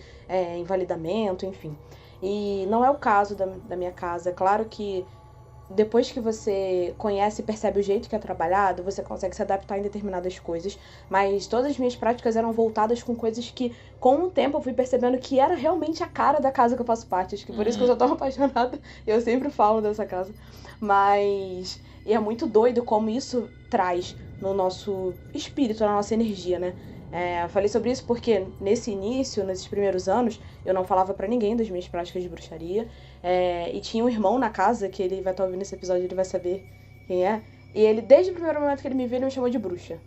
[SPEAKER 2] invalidamento, enfim. E não é o caso da minha casa. É claro que depois que você conhece e percebe o jeito que é trabalhado, você consegue se adaptar em determinadas coisas, mas todas as minhas práticas eram voltadas com coisas que, com o tempo, eu fui percebendo que era realmente a cara da casa que eu faço parte. Acho que por isso que eu sou tão apaixonada, eu sempre falo dessa casa. Mas e é muito doido como isso traz no nosso espírito, na nossa energia, né? Eu falei sobre isso porque nesse início, nesses primeiros anos, eu não falava pra ninguém das minhas práticas de bruxaria. E tinha um irmão na casa, que ele vai estar ouvindo esse episódio, ele vai saber quem é. E ele, desde o primeiro momento que ele me viu, ele me chamou de bruxa.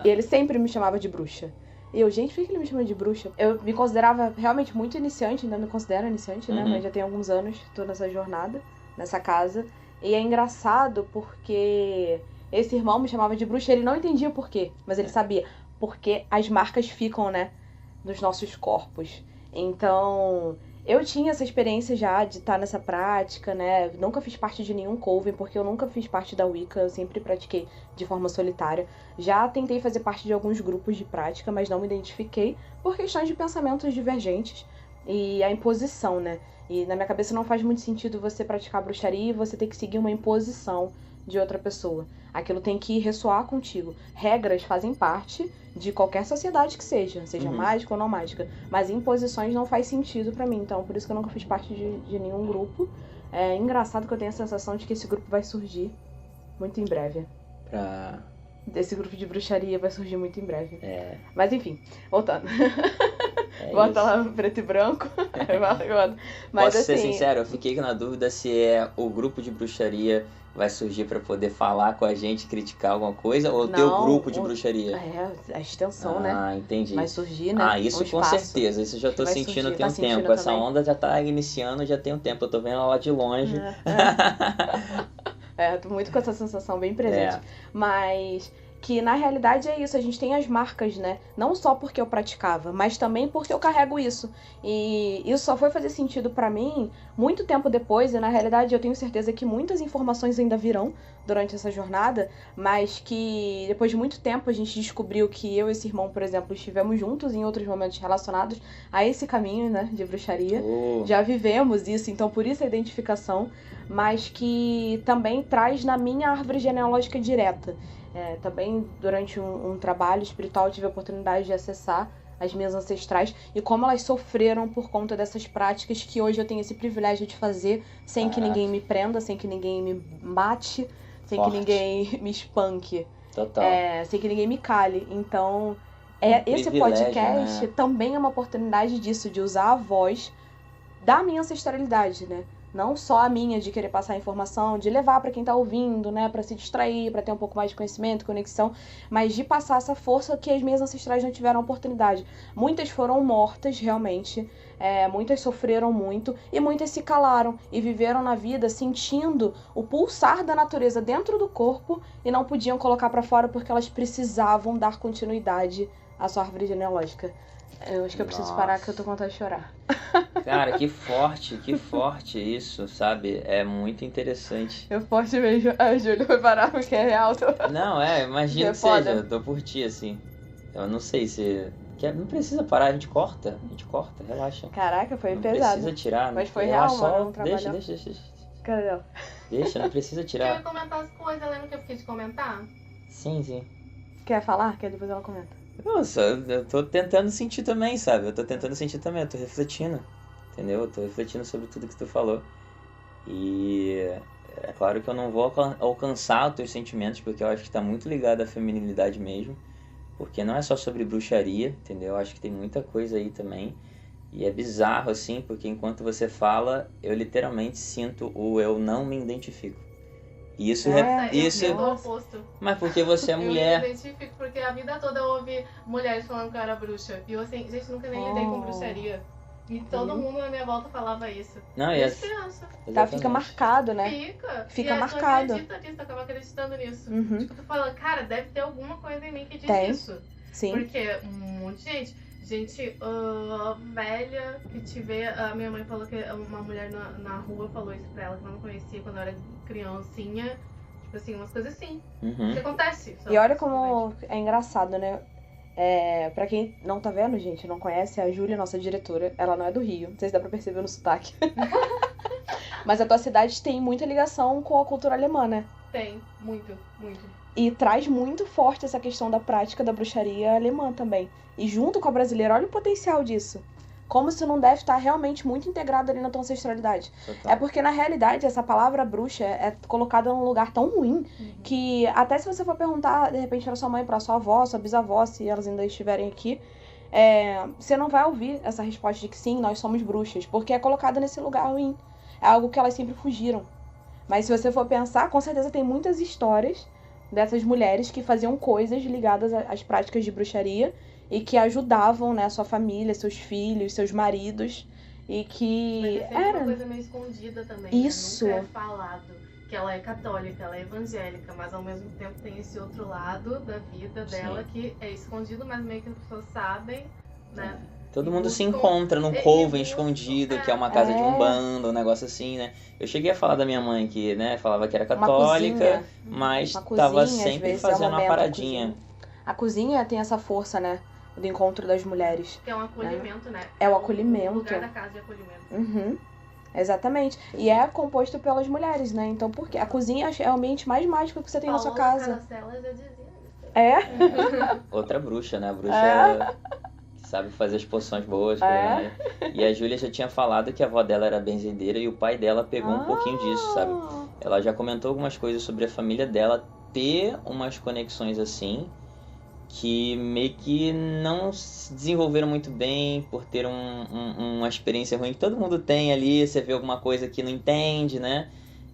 [SPEAKER 2] E ele sempre me chamava de bruxa. E eu, gente, por que ele me chama de bruxa? Eu me considerava realmente muito iniciante, ainda me considero iniciante, né? Mas já tem alguns anos que tô nessa jornada, nessa casa. E é engraçado porque esse irmão me chamava de bruxa, ele não entendia por quê, mas ele sabia. Porque as marcas ficam, né, nos nossos corpos. Então, eu tinha essa experiência já de estar nessa prática, né? Nunca fiz parte de nenhum coven, porque eu nunca fiz parte da Wicca, eu sempre pratiquei de forma solitária. Já tentei fazer parte de alguns grupos de prática, mas não me identifiquei por questões de pensamentos divergentes e a imposição, né? E na minha cabeça não faz muito sentido você praticar bruxaria e você ter que seguir uma imposição de outra pessoa. Aquilo tem que ressoar contigo. Regras fazem parte de qualquer sociedade que seja mágica ou não mágica. Mas imposições não faz sentido pra mim. Então, por isso que eu nunca fiz parte de nenhum grupo. É engraçado que eu tenho a sensação de que esse grupo vai surgir muito em breve. Esse grupo de bruxaria vai surgir muito em breve. Mas enfim, voltando. Bota lá no preto e branco. Mas,
[SPEAKER 3] posso ser
[SPEAKER 2] assim,
[SPEAKER 3] sincero, eu fiquei na dúvida se o grupo de bruxaria vai surgir pra poder falar com a gente, criticar alguma coisa, ou ter o grupo de bruxaria?
[SPEAKER 2] A extensão, né?
[SPEAKER 3] Ah, entendi.
[SPEAKER 2] Vai surgir, né?
[SPEAKER 3] Isso com certeza, isso eu já tô sentindo tem um tempo. Essa onda já tá iniciando, já tem um tempo, eu tô vendo ela lá de longe.
[SPEAKER 2] Tô muito com essa sensação bem presente. Mas que na realidade é isso, a gente tem as marcas, né? Não só porque eu praticava, mas também porque eu carrego isso. E isso só foi fazer sentido pra mim muito tempo depois, e na realidade eu tenho certeza que muitas informações ainda virão durante essa jornada, mas que depois de muito tempo a gente descobriu que eu e esse irmão, por exemplo, estivemos juntos em outros momentos relacionados a esse caminho, né, de bruxaria. Já vivemos isso, então por isso a identificação, mas que também traz na minha árvore genealógica direta. Também durante um trabalho espiritual eu tive a oportunidade de acessar as minhas ancestrais e como elas sofreram por conta dessas práticas que hoje eu tenho esse privilégio de fazer sem que ninguém me prenda, sem que ninguém me mate, sem que ninguém me espanque.
[SPEAKER 3] Total.
[SPEAKER 2] Sem que ninguém me cale. Então Esse
[SPEAKER 3] privilégio,
[SPEAKER 2] podcast
[SPEAKER 3] né?
[SPEAKER 2] também é uma oportunidade disso, de usar a voz da minha ancestralidade, né? Não só a minha de querer passar informação, de levar pra quem tá ouvindo, né? Pra se distrair, pra ter um pouco mais de conhecimento, conexão, mas de passar essa força que as minhas ancestrais não tiveram oportunidade. Muitas foram mortas, realmente. Muitas sofreram muito e muitas se calaram e viveram na vida sentindo o pulsar da natureza dentro do corpo e não podiam colocar pra fora porque elas precisavam dar continuidade à sua árvore genealógica. Eu acho que eu preciso parar, que eu tô com vontade de chorar.
[SPEAKER 3] Cara, que forte isso, sabe? É muito interessante.
[SPEAKER 2] É forte mesmo. A Júlia vai parar porque é real.
[SPEAKER 3] Não, imagina
[SPEAKER 2] É
[SPEAKER 3] que seja,
[SPEAKER 2] foda.
[SPEAKER 3] eu tô por ti, assim. Eu não sei se... Não precisa parar, a gente corta, relaxa.
[SPEAKER 2] Caraca, foi
[SPEAKER 3] Não
[SPEAKER 2] pesado.
[SPEAKER 3] precisa tirar.
[SPEAKER 2] Mas foi
[SPEAKER 3] ela
[SPEAKER 2] real,
[SPEAKER 3] só...
[SPEAKER 2] mano, não trabalhou.
[SPEAKER 3] Deixa.
[SPEAKER 2] Cadê?
[SPEAKER 3] Deixa, não precisa
[SPEAKER 4] Eu ia
[SPEAKER 3] tirar.
[SPEAKER 4] comentar as coisas, lembra que eu fiquei de comentar?
[SPEAKER 3] Sim.
[SPEAKER 2] Quer falar? Que depois ela comenta.
[SPEAKER 3] Nossa, eu tô tentando sentir também, sabe? Eu tô refletindo, entendeu? Eu tô refletindo sobre tudo que tu falou. E é claro que eu não vou alcançar os teus sentimentos, porque eu acho que tá muito ligado à feminilidade mesmo. Porque não é só sobre bruxaria, entendeu? Eu acho que tem muita coisa aí também. E é bizarro, assim, porque enquanto você fala, eu literalmente sinto o eu não me identifico. E isso
[SPEAKER 4] Eu tô oposto.
[SPEAKER 3] Mas porque você é
[SPEAKER 4] Eu
[SPEAKER 3] mulher.
[SPEAKER 4] me identifico porque a vida toda eu ouvi mulheres falando que eu era bruxa. E eu assim, gente, nunca nem lidei com bruxaria. E todo mundo na minha volta falava isso.
[SPEAKER 3] Não,
[SPEAKER 4] Desde criança.
[SPEAKER 2] Tá, fica marcado, né?
[SPEAKER 4] Fica. E
[SPEAKER 2] marcado.
[SPEAKER 4] Tu acredita nisso, eu acaba acreditando nisso.
[SPEAKER 2] Uhum.
[SPEAKER 4] Tipo, tu fala, cara, deve ter alguma coisa em mim que diz
[SPEAKER 2] Tem.
[SPEAKER 4] isso.
[SPEAKER 2] Sim.
[SPEAKER 4] Porque um monte de gente velha que te vê. A minha mãe falou que uma mulher na rua falou isso pra ela, que não conhecia quando eu era criancinha. Tipo assim, umas coisas assim.
[SPEAKER 3] Uhum.
[SPEAKER 4] Que acontece.
[SPEAKER 2] E olha como é engraçado, né? Pra quem não tá vendo, gente, não conhece, a Júlia, nossa diretora, ela não é do Rio. Não sei se dá pra perceber no sotaque. Mas a tua cidade tem muita ligação com a cultura alemã, né?
[SPEAKER 4] Tem, muito.
[SPEAKER 2] E traz muito forte essa questão da prática da bruxaria alemã também. E junto com a brasileira, olha o potencial disso. Como isso não deve estar realmente muito integrado ali na tua ancestralidade.
[SPEAKER 3] Total.
[SPEAKER 2] É porque, na realidade, essa palavra bruxa é colocada num lugar tão ruim que até se você for perguntar, de repente, pra sua mãe, pra sua avó, sua bisavó, se elas ainda estiverem aqui, você não vai ouvir essa resposta de que sim, nós somos bruxas, porque é colocada nesse lugar ruim. É algo que elas sempre fugiram. Mas se você for pensar, com certeza tem muitas histórias dessas mulheres que faziam coisas ligadas às práticas de bruxaria e que ajudavam, né, sua família, seus filhos, seus maridos, e que
[SPEAKER 4] Mas é sempre uma coisa meio escondida também.
[SPEAKER 2] Isso.
[SPEAKER 4] Né? Nunca é falado que ela é católica, ela é evangélica, mas ao mesmo tempo tem esse outro lado da vida dela que é escondido, mas meio que as pessoas sabem, né?
[SPEAKER 3] Todo mundo se
[SPEAKER 4] buscam-
[SPEAKER 3] encontra num
[SPEAKER 4] e
[SPEAKER 3] coven
[SPEAKER 4] buscam-
[SPEAKER 3] escondido, que é uma casa de umbanda, um negócio assim, né? Eu cheguei a falar da minha mãe que, né, falava que era católica, mas
[SPEAKER 2] uma
[SPEAKER 3] tava
[SPEAKER 2] cozinha, às
[SPEAKER 3] sempre
[SPEAKER 2] vezes, é um
[SPEAKER 3] fazendo uma
[SPEAKER 2] momento,
[SPEAKER 3] paradinha.
[SPEAKER 2] A cozinha tem essa força, né, do encontro das mulheres.
[SPEAKER 4] Que é um acolhimento, né?
[SPEAKER 2] É o acolhimento.
[SPEAKER 4] O lugar da casa de acolhimento.
[SPEAKER 2] Uhum. Exatamente. E é composto pelas mulheres, né? Então, por quê? A cozinha é o ambiente mais mágico que você tem na sua
[SPEAKER 4] Paola
[SPEAKER 2] casa.
[SPEAKER 4] Carosella já dizia isso.
[SPEAKER 2] É?
[SPEAKER 3] Outra bruxa, né? A bruxa que sabe fazer as poções boas. Né? E a Júlia já tinha falado que a avó dela era benzedeira e o pai dela pegou um pouquinho disso, sabe? Ela já comentou algumas coisas sobre a família dela ter umas conexões assim, que meio que não se desenvolveram muito bem por ter uma experiência ruim que todo mundo tem ali, você vê alguma coisa que não entende, né?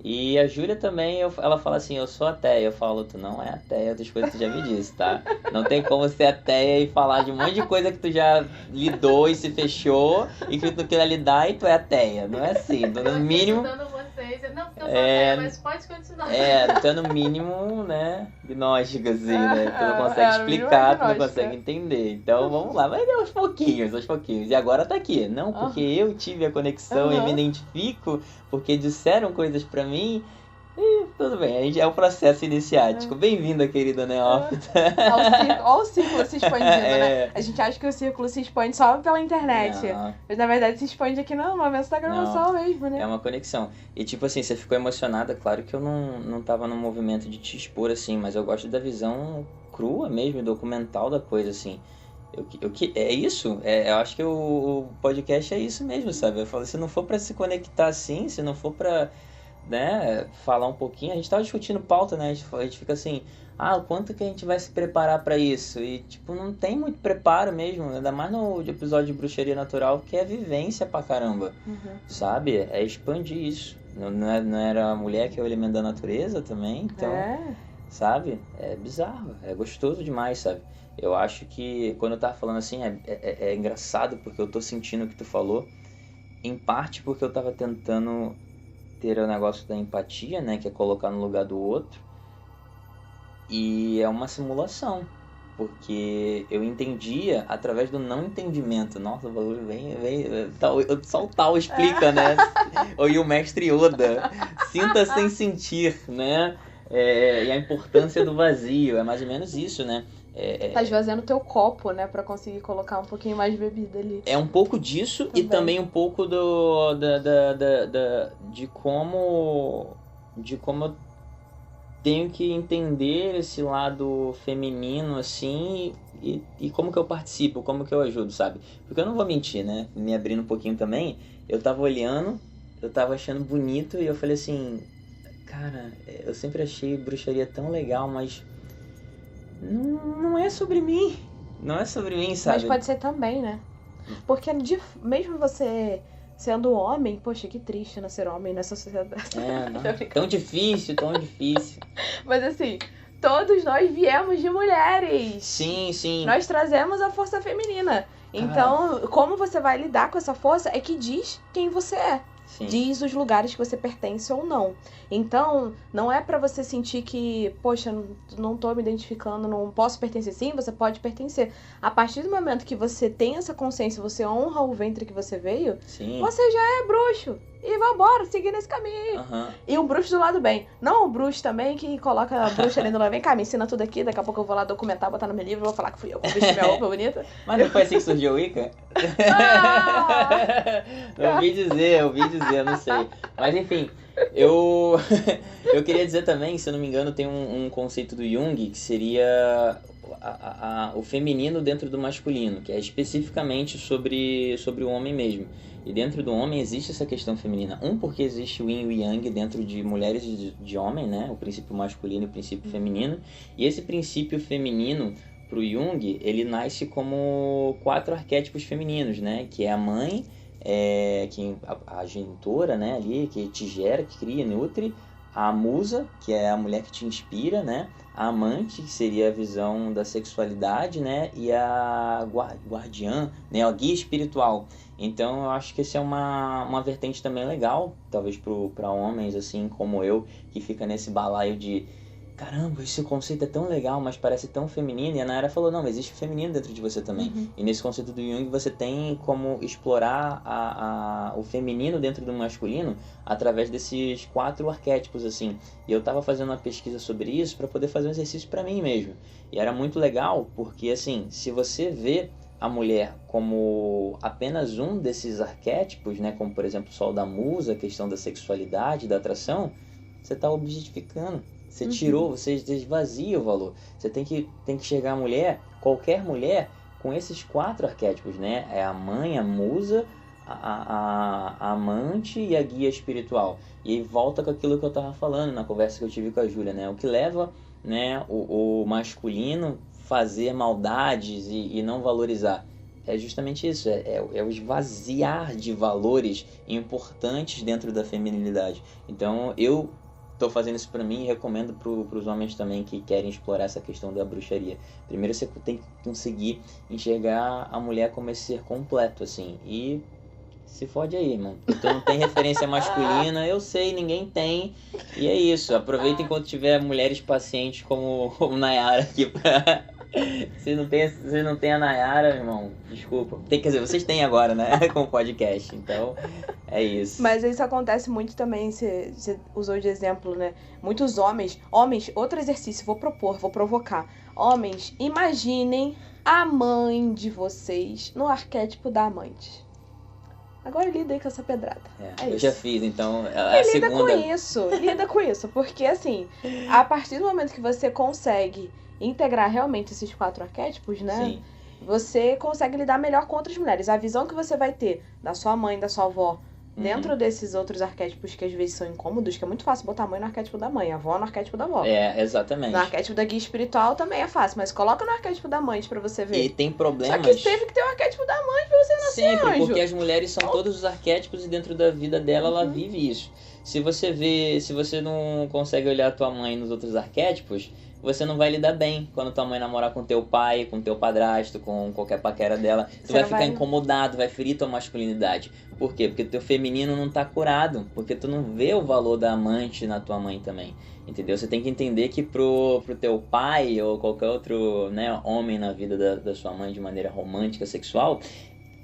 [SPEAKER 3] E a Júlia também, ela fala assim, eu sou ateia. Eu falo, tu não é ateia, outras coisas que tu já me disse, tá? Não tem como ser ateia e falar de um monte de coisa que tu já lidou e se fechou e que tu quer lidar e tu é ateia. Não é assim, no mínimo...
[SPEAKER 4] Não, porque eu sou ateia, mas pode continuar.
[SPEAKER 3] Tu é no mínimo, né, gnóstica, assim, né? Tu não consegue
[SPEAKER 2] no mínimo
[SPEAKER 3] explicar, tu não
[SPEAKER 2] agnóstica.
[SPEAKER 3] consegue entender. Então, vamos lá. Mas é aos pouquinhos. E agora tá aqui. Não, porque eu tive a conexão e me identifico, porque disseram coisas pra mim. E tudo bem, a gente é o processo iniciático. Bem-vinda, querida neófita.
[SPEAKER 2] Olha o círculo se expandindo, né? A gente acha que o círculo se expande só pela internet.
[SPEAKER 3] Não.
[SPEAKER 2] Mas na verdade se expande aqui no momento da gravação mesmo, né?
[SPEAKER 3] É uma conexão. E tipo assim, você ficou emocionada, claro que eu não tava no movimento de te expor assim, mas eu gosto da visão crua mesmo, documental da coisa, assim. É isso? Eu acho que o podcast é isso mesmo, sabe? Eu falo, se não for pra se conectar assim, se não for pra né, falar um pouquinho. A gente tava discutindo pauta, né? A gente fica assim, o quanto que a gente vai se preparar pra isso? E, tipo, não tem muito preparo mesmo, ainda mais no episódio de Bruxaria Natural, que é vivência pra caramba, sabe? É expandir isso. Não era a mulher que é o elemento da natureza também, então, sabe? É bizarro, é gostoso demais, sabe? Eu acho que, quando eu tava falando assim, é engraçado, porque eu tô sentindo o que tu falou, em parte porque eu tava tentando ter o negócio da empatia, né, que é colocar no lugar do outro, e é uma simulação, porque eu entendia através do não entendimento. Nossa, o bagulho vem só o tal explica, né? E o mestre Yoda, sinta sem sentir, né? E a importância do vazio, é mais ou menos isso, né?
[SPEAKER 2] Tá esvaziando o teu copo, né, pra conseguir colocar um pouquinho mais de bebida ali.
[SPEAKER 3] É um pouco disso também. E também um pouco de como eu tenho que entender esse lado feminino, assim, e como que eu participo, como que eu ajudo, sabe? Porque eu não vou mentir, né? Me abrindo um pouquinho também, eu tava olhando, eu tava achando bonito e eu falei assim, cara, eu sempre achei bruxaria tão legal, mas não é sobre mim. Não é sobre mim, sabe?
[SPEAKER 2] Mas pode ser também, né? Porque mesmo você sendo homem, poxa, que triste, né, ser homem nessa sociedade.
[SPEAKER 3] Tão difícil.
[SPEAKER 2] Mas assim, todos nós viemos de mulheres.
[SPEAKER 3] Sim.
[SPEAKER 2] Nós trazemos a força feminina. Então, como você vai lidar com essa força é que diz quem você é.
[SPEAKER 3] Sim.
[SPEAKER 2] Diz os lugares que você pertence ou não. Então, não é pra você sentir que, poxa, não tô me identificando, não posso pertencer. Sim, você pode pertencer. A partir do momento que você tem essa consciência, você honra o ventre que você veio, você já é bruxo. E vambora, seguir nesse caminho. E um bruxo do lado bem. Não um bruxo também que coloca a bruxa ali do lado. Vem cá, me ensina tudo aqui. Daqui a pouco eu vou lá documentar, botar no meu livro. Vou falar que fui eu que vesti minha roupa bonita.
[SPEAKER 3] Mas não foi assim que surgiu o Wicca? Eu ouvi dizer, não sei. Mas enfim, eu queria dizer também, se eu não me engano, tem um conceito do Jung que seria o feminino dentro do masculino, que é especificamente sobre o homem mesmo. E dentro do homem existe essa questão feminina. Porque existe o yin e o yang dentro de mulheres e de homem, né? O princípio masculino e o princípio feminino. E esse princípio feminino, pro Jung, ele nasce como 4 arquétipos femininos, né? Que é a mãe, a genitora, né? Ali, que te gera, que cria, nutre. A musa, que é a mulher que te inspira, né? A amante, que seria a visão da sexualidade, né? E a guardiã, né? A guia espiritual. Então, eu acho que essa é uma vertente também legal, talvez para homens, assim, como eu, que fica nesse balaio de caramba, esse conceito é tão legal, mas parece tão feminino. E a Nayara falou, não, existe o feminino dentro de você também. E nesse conceito do Jung, você tem como explorar o feminino dentro do masculino através desses 4 arquétipos, assim. E eu tava fazendo uma pesquisa sobre isso para poder fazer um exercício para mim mesmo. E era muito legal, porque, assim, se você vê a mulher como apenas um desses arquétipos, né, como por exemplo o sol da musa, a questão da sexualidade, da atração, você está objetificando. Você tirou, você esvazia o valor. Você tem que enxergar a mulher, qualquer mulher, com esses 4 arquétipos, né? É a mãe, a musa, a amante e a guia espiritual. E aí volta com aquilo que eu estava falando na conversa que eu tive com a Júlia, né? O que leva, né, o masculino fazer maldades e não valorizar. É justamente isso, é o esvaziar de valores importantes dentro da feminilidade. Então eu estou fazendo isso para mim e recomendo para os homens também que querem explorar essa questão da bruxaria. Primeiro você tem que conseguir enxergar a mulher como esse ser completo, assim, e se fode aí, irmão. Tu não tem referência masculina, eu sei, ninguém tem. E é isso, aproveita enquanto tiver mulheres pacientes como Nayara aqui pra... Se não tem a Nayara, irmão, desculpa. Quer dizer, vocês têm agora, né? Com o podcast, então é isso.
[SPEAKER 2] Mas isso acontece muito também, você usou de exemplo, né? Muitos homens, outro exercício, vou provocar. Homens, imaginem a mãe de vocês no arquétipo da amante. Agora lida aí com essa pedrada.
[SPEAKER 3] Eu
[SPEAKER 2] isso.
[SPEAKER 3] Já fiz, então
[SPEAKER 2] Lida com isso, porque assim, a partir do momento que você consegue integrar realmente esses 4 arquétipos, né?
[SPEAKER 3] Sim.
[SPEAKER 2] Você consegue lidar melhor com outras mulheres. A visão que você vai ter da sua mãe, da sua avó, Dentro desses outros arquétipos que às vezes são incômodos, que é muito fácil botar a mãe no arquétipo da mãe, a avó no arquétipo da avó.
[SPEAKER 3] Exatamente.
[SPEAKER 2] No arquétipo da guia espiritual também é fácil, mas coloca no arquétipo da mãe pra você ver.
[SPEAKER 3] E tem problemas...
[SPEAKER 2] Só que teve que ter o arquétipo da mãe pra você nascer
[SPEAKER 3] Sempre,
[SPEAKER 2] anjo.
[SPEAKER 3] porque as mulheres são todos os arquétipos e dentro da vida dela ela vive isso. Se você não consegue olhar a tua mãe nos outros arquétipos, você não vai lidar bem quando tua mãe namorar com teu pai, com teu padrasto, com qualquer paquera dela. Tu vai ficar incomodado, vai ferir tua masculinidade. Por quê? Porque teu feminino não tá curado, porque tu não vê o valor da amante na tua mãe também. Entendeu? Você tem que entender que pro teu pai ou qualquer outro, né, homem na vida da sua mãe de maneira romântica, sexual,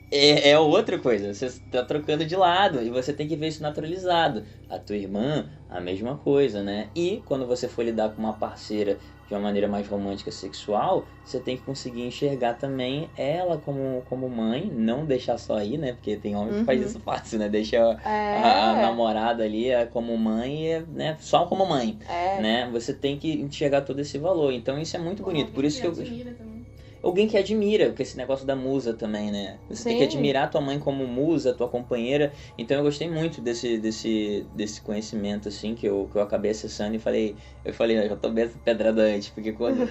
[SPEAKER 3] é outra coisa, você tá trocando de lado e você tem que ver isso naturalizado. A tua irmã, a mesma coisa, né? E quando você for lidar com uma parceira de uma maneira mais romântica, sexual, você tem que conseguir enxergar também ela como mãe, não deixar só aí, né? Porque tem homem que faz isso fácil, né? Deixa a namorada ali como mãe, né? Só como mãe, né? Você tem que enxergar todo esse valor, então isso é muito bonito. Por isso que eu... Alguém que admira, porque esse negócio da musa também, né? Você tem que admirar tua mãe como musa, tua companheira. Então eu gostei muito desse conhecimento, assim, que eu acabei acessando e eu já tô bem pedrada antes, porque quando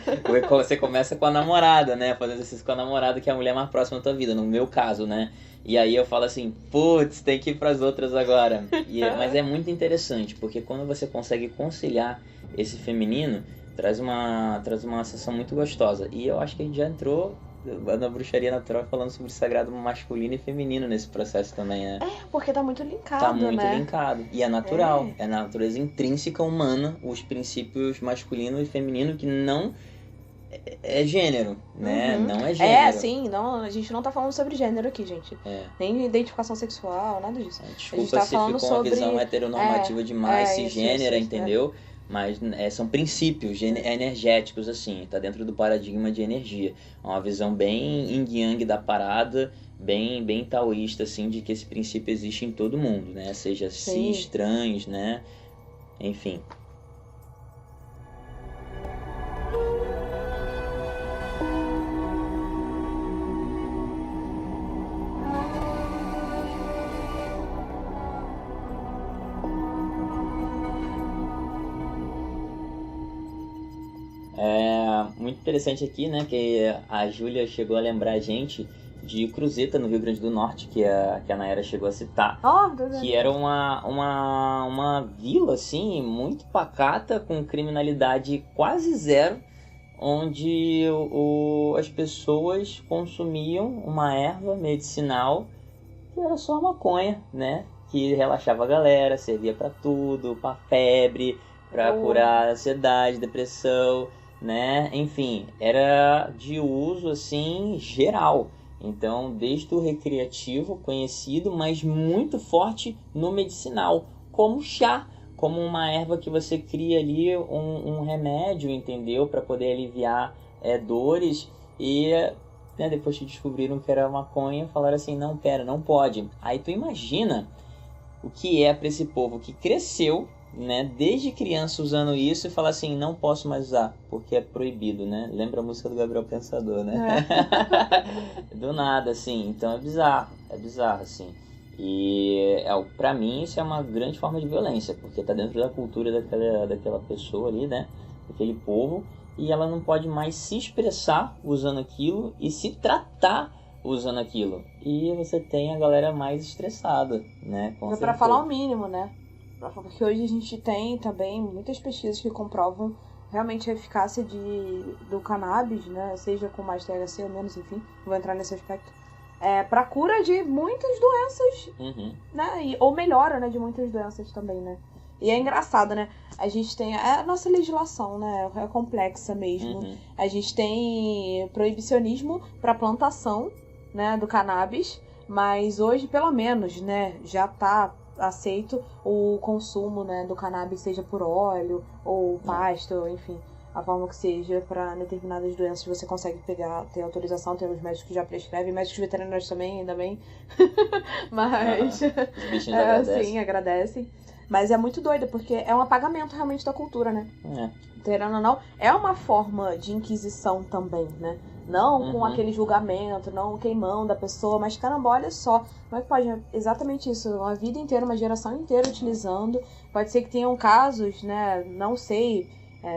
[SPEAKER 3] você começa com a namorada, né? Fazendo exercício com a namorada, que é a mulher mais próxima da tua vida, no meu caso, né? E aí eu falo assim, putz, tem que ir pras outras agora. Mas é muito interessante, porque quando você consegue conciliar esse feminino, traz uma sensação muito gostosa. E eu acho que a gente já entrou na bruxaria natural falando sobre o sagrado masculino e feminino nesse processo também, né?
[SPEAKER 2] Porque tá muito linkado,
[SPEAKER 3] Tá muito
[SPEAKER 2] né?
[SPEAKER 3] linkado. E é natural. É na natureza intrínseca humana, os princípios masculino e feminino, que não é gênero, né? Não é gênero.
[SPEAKER 2] Sim. Não, a gente não tá falando sobre gênero aqui, gente. Nem identificação sexual, nada disso.
[SPEAKER 3] Desculpa
[SPEAKER 2] a gente tá
[SPEAKER 3] se
[SPEAKER 2] falando
[SPEAKER 3] ficou uma
[SPEAKER 2] sobre...
[SPEAKER 3] visão heteronormativa demais, cisgênera, entendeu?
[SPEAKER 2] É.
[SPEAKER 3] Mas são princípios energéticos, assim, tá dentro do paradigma de energia. É uma visão bem yin-yang da parada, bem taoísta, assim, de que esse princípio existe em todo mundo, né? Seja cis, trans, né? Enfim. Muito interessante aqui, né, que a Júlia chegou a lembrar a gente de Cruzeta, no Rio Grande do Norte, que a Nayara chegou a citar, que era uma vila, assim, muito pacata, com criminalidade quase zero, onde as pessoas consumiam uma erva medicinal que era só maconha, né, que relaxava a galera, servia para tudo, para febre, para curar ansiedade, depressão, né? Enfim, era de uso assim geral. Então, desde o recreativo conhecido, mas muito forte no medicinal, como chá, como uma erva que você cria ali um remédio, entendeu? Para poder aliviar dores. E né, depois que descobriram que era maconha, falaram assim, não, pera, não pode. Aí tu imagina o que é para esse povo que cresceu, né, desde criança usando isso, e falar assim, não posso mais usar, porque é proibido, né? Lembra a música do Gabriel Pensador, né? Do nada, assim. Então é bizarro, assim. E pra mim isso é uma grande forma de violência, porque tá dentro da cultura daquela pessoa ali, né? Daquele povo, e ela não pode mais se expressar usando aquilo e se tratar usando aquilo. E você tem a galera mais estressada, né?
[SPEAKER 2] É pra falar o mínimo, né? Porque hoje a gente tem também muitas pesquisas que comprovam realmente a eficácia do cannabis, né? Seja com mais THC ou menos, enfim, vou entrar nesse aspecto. Pra cura de muitas doenças, né? Ou melhora, né? De muitas doenças também, né? E é engraçado, né? A gente tem a nossa legislação, né? É complexa mesmo. A gente tem proibicionismo para plantação, né? Do cannabis, mas hoje, pelo menos, né? Já tá aceito o consumo, né, do cannabis, seja por óleo ou pasto, enfim, a forma que seja, para determinadas doenças você consegue ter autorização, tem os médicos que já prescrevem, médicos veterinários também, ainda bem, mas
[SPEAKER 3] os bichinhos agradecem.
[SPEAKER 2] Sim, agradecem, mas é muito doido, porque é um apagamento realmente da cultura, né? Querendo ou não, é uma forma de inquisição também, né? Não com aquele julgamento, não queimando a pessoa, mas caramba, olha só, como é que pode? Exatamente isso, uma vida inteira, uma geração inteira utilizando. Pode ser que tenham casos, né? Não sei.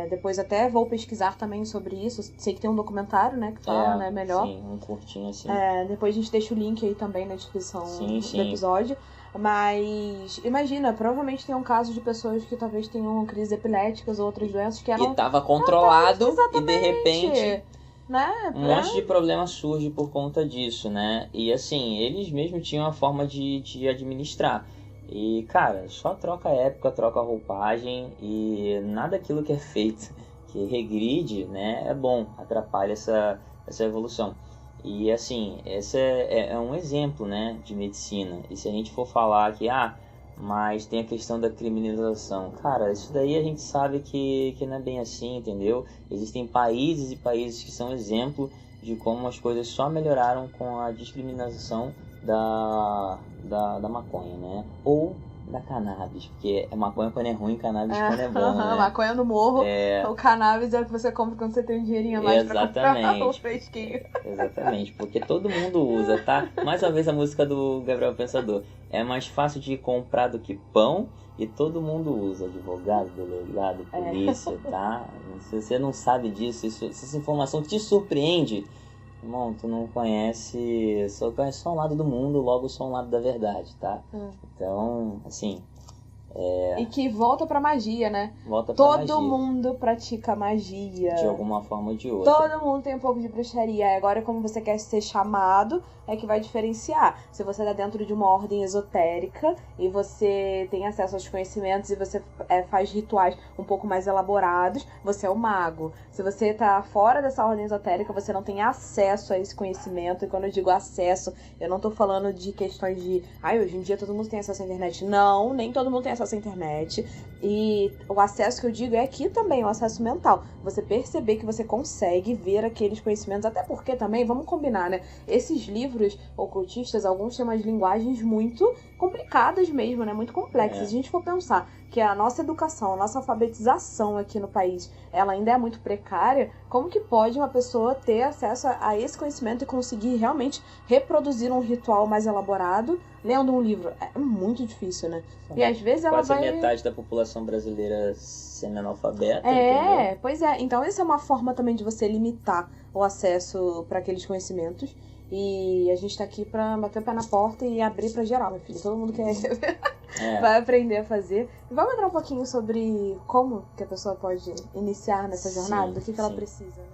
[SPEAKER 2] Depois até vou pesquisar também sobre isso. Sei que tem um documentário, né, que fala, né, melhor.
[SPEAKER 3] Sim, um curtinho assim.
[SPEAKER 2] Depois a gente deixa o link aí também na descrição
[SPEAKER 3] Sim.
[SPEAKER 2] do episódio. Mas imagina, provavelmente tem um caso de pessoas que talvez tenham crises epiléticas ou outras doenças que eram...
[SPEAKER 3] E tava controlado e de
[SPEAKER 2] Exatamente.
[SPEAKER 3] repente
[SPEAKER 2] Né?
[SPEAKER 3] um monte de problema surge por conta disso, né? E assim, eles mesmos tinham a forma de administrar. E, cara, só troca a época, troca a roupagem e nada daquilo que é feito, que regride, né, é bom, atrapalha essa evolução. E, assim, esse é um exemplo, né, de medicina. E se a gente for falar que, mas tem a questão da criminalização. Cara, isso daí a gente sabe que não é bem assim, entendeu? Existem países e países que são exemplo de como as coisas só melhoraram com a descriminalização da maconha, né? Ou da cannabis, porque a maconha quando é ruim, cannabis quando é bom, né?
[SPEAKER 2] Maconha no morro, o cannabis é o que você compra quando você tem um dinheirinho a mais pra comprar o fresquinho.
[SPEAKER 3] Exatamente, porque todo mundo usa, tá? Mais uma vez a música do Gabriel Pensador. É mais fácil de comprar do que pão e todo mundo usa. Advogado, delegado, polícia, tá? Se você não sabe disso, se essa informação te surpreende, irmão, tu não conhece, só conhece só um lado do mundo, logo só um lado da verdade, tá? Então, assim...
[SPEAKER 2] E que volta pra magia, né?
[SPEAKER 3] Volta pra magia.
[SPEAKER 2] Todo mundo pratica magia.
[SPEAKER 3] De alguma forma ou de outra.
[SPEAKER 2] Todo mundo tem um pouco de bruxaria. Agora, como você quer ser chamado, é que vai diferenciar. Se você tá dentro de uma ordem esotérica e você tem acesso aos conhecimentos e você faz rituais um pouco mais elaborados, você é o mago. Se você tá fora dessa ordem esotérica, você não tem acesso a esse conhecimento. E quando eu digo acesso, eu não tô falando de questões de... hoje em dia todo mundo tem acesso à internet. Não, nem todo mundo tem acesso à internet. E o acesso que eu digo é aqui também, o acesso mental. Você perceber que você consegue ver aqueles conhecimentos, até porque também, vamos combinar, né? Esses livros ocultistas, alguns têm umas linguagens muito complicadas mesmo, né? Muito complexas. Se a gente for pensar que a nossa educação, a nossa alfabetização aqui no país, ela ainda é muito precária, como que pode uma pessoa ter acesso a esse conhecimento e conseguir realmente reproduzir um ritual mais elaborado lendo um livro? É muito difícil, né? E às vezes ela
[SPEAKER 3] quase metade da população brasileira semi-analfabeta, entendeu?
[SPEAKER 2] Pois é. Então essa é uma forma também de você limitar o acesso para aqueles conhecimentos. E a gente tá aqui pra bater o pé na porta e abrir pra geral, meu filho. Todo mundo quer vai aprender a fazer. E vamos entrar um pouquinho sobre como que a pessoa pode iniciar nessa jornada, do que ela precisa, né?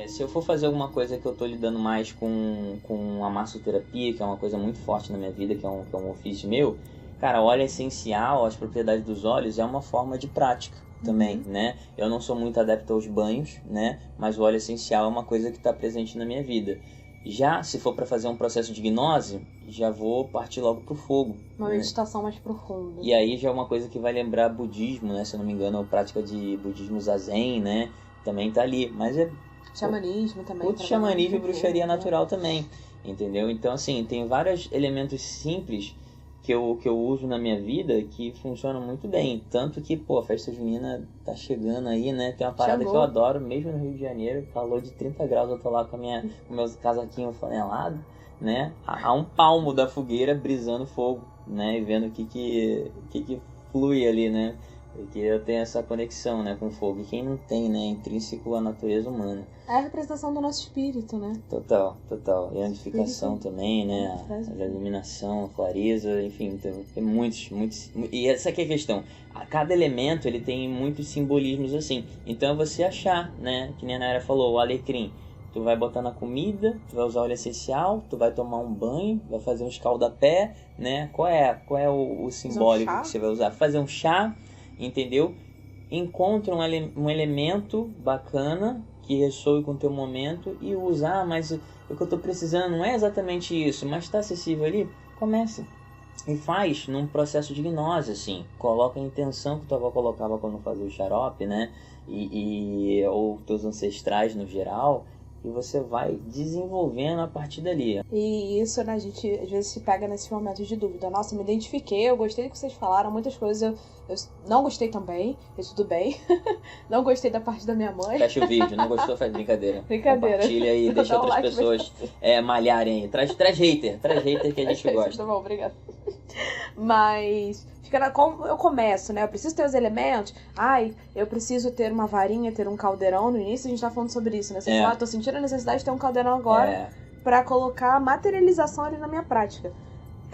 [SPEAKER 3] Se eu for fazer alguma coisa que eu tô lidando mais com a massoterapia, que é uma coisa muito forte na minha vida, que é um ofício meu, cara, óleo essencial, as propriedades dos óleos é uma forma de prática também, né? Eu não sou muito adepto aos banhos, né? Mas o óleo essencial é uma coisa que está presente na minha vida. Já, se for para fazer um processo de gnose, já vou partir logo pro fogo.
[SPEAKER 2] Uma meditação mais profunda.
[SPEAKER 3] E aí já é uma coisa que vai lembrar budismo, né? Se eu não me engano, a prática de budismo zazen, né? Também tá ali, mas é...
[SPEAKER 2] Xamanismo também.
[SPEAKER 3] Outro xamanismo e bruxaria natural também, entendeu? Então, assim, tem vários elementos simples que eu uso na minha vida que funcionam muito bem. Tanto que, a festa junina tá chegando aí, né? Tem uma parada que eu adoro, mesmo no Rio de Janeiro, calor de 30 graus, eu tô lá com o meu casaquinho flanelado, né? A um palmo da fogueira, brisando fogo, né? E vendo o que flui ali, né? Porque eu tenho essa conexão, né, com o fogo. E quem não tem, né, intrínseco à natureza humana.
[SPEAKER 2] É a representação do nosso espírito, né?
[SPEAKER 3] Total. E a unificação também, né? A iluminação, a clareza, enfim, tem muitos. E essa aqui é a questão. Cada elemento, ele tem muitos simbolismos assim. Então é você achar, né? Que nem a Nayara falou, o alecrim. Tu vai botar na comida, tu vai usar óleo essencial, tu vai tomar um banho, vai fazer um escaldapé, né? Qual é o simbólico que você vai usar? Fazer um chá, entendeu? Encontra um elemento bacana que ressoe com o teu momento e usa. Mas o que eu tô precisando não é exatamente isso, mas tá acessível ali, comece. E faz num processo de gnose, assim. Coloca a intenção que tua avó colocava quando fazia o xarope, né? Ou teus ancestrais no geral. e você vai desenvolvendo a partir dali.
[SPEAKER 2] E isso, né, a gente às vezes se pega nesses momentos de dúvida. Nossa, eu me identifiquei, eu gostei do que vocês falaram, muitas coisas eu não gostei também, e tudo bem. Não gostei da parte da minha mãe.
[SPEAKER 3] Fecha o vídeo, não gostou, faz brincadeira.
[SPEAKER 2] Brincadeira.
[SPEAKER 3] Compartilha aí, deixa outras pessoas malharem aí. Traz hater que a gente gosta.
[SPEAKER 2] Tá bom, obrigada. Mas como eu começo, né? Eu preciso ter os elementos. Ai, eu preciso ter uma varinha, ter um caldeirão. No início a gente tá falando sobre isso, né? Você fala, tô sentindo a necessidade de ter um caldeirão agora pra colocar a materialização ali na minha prática.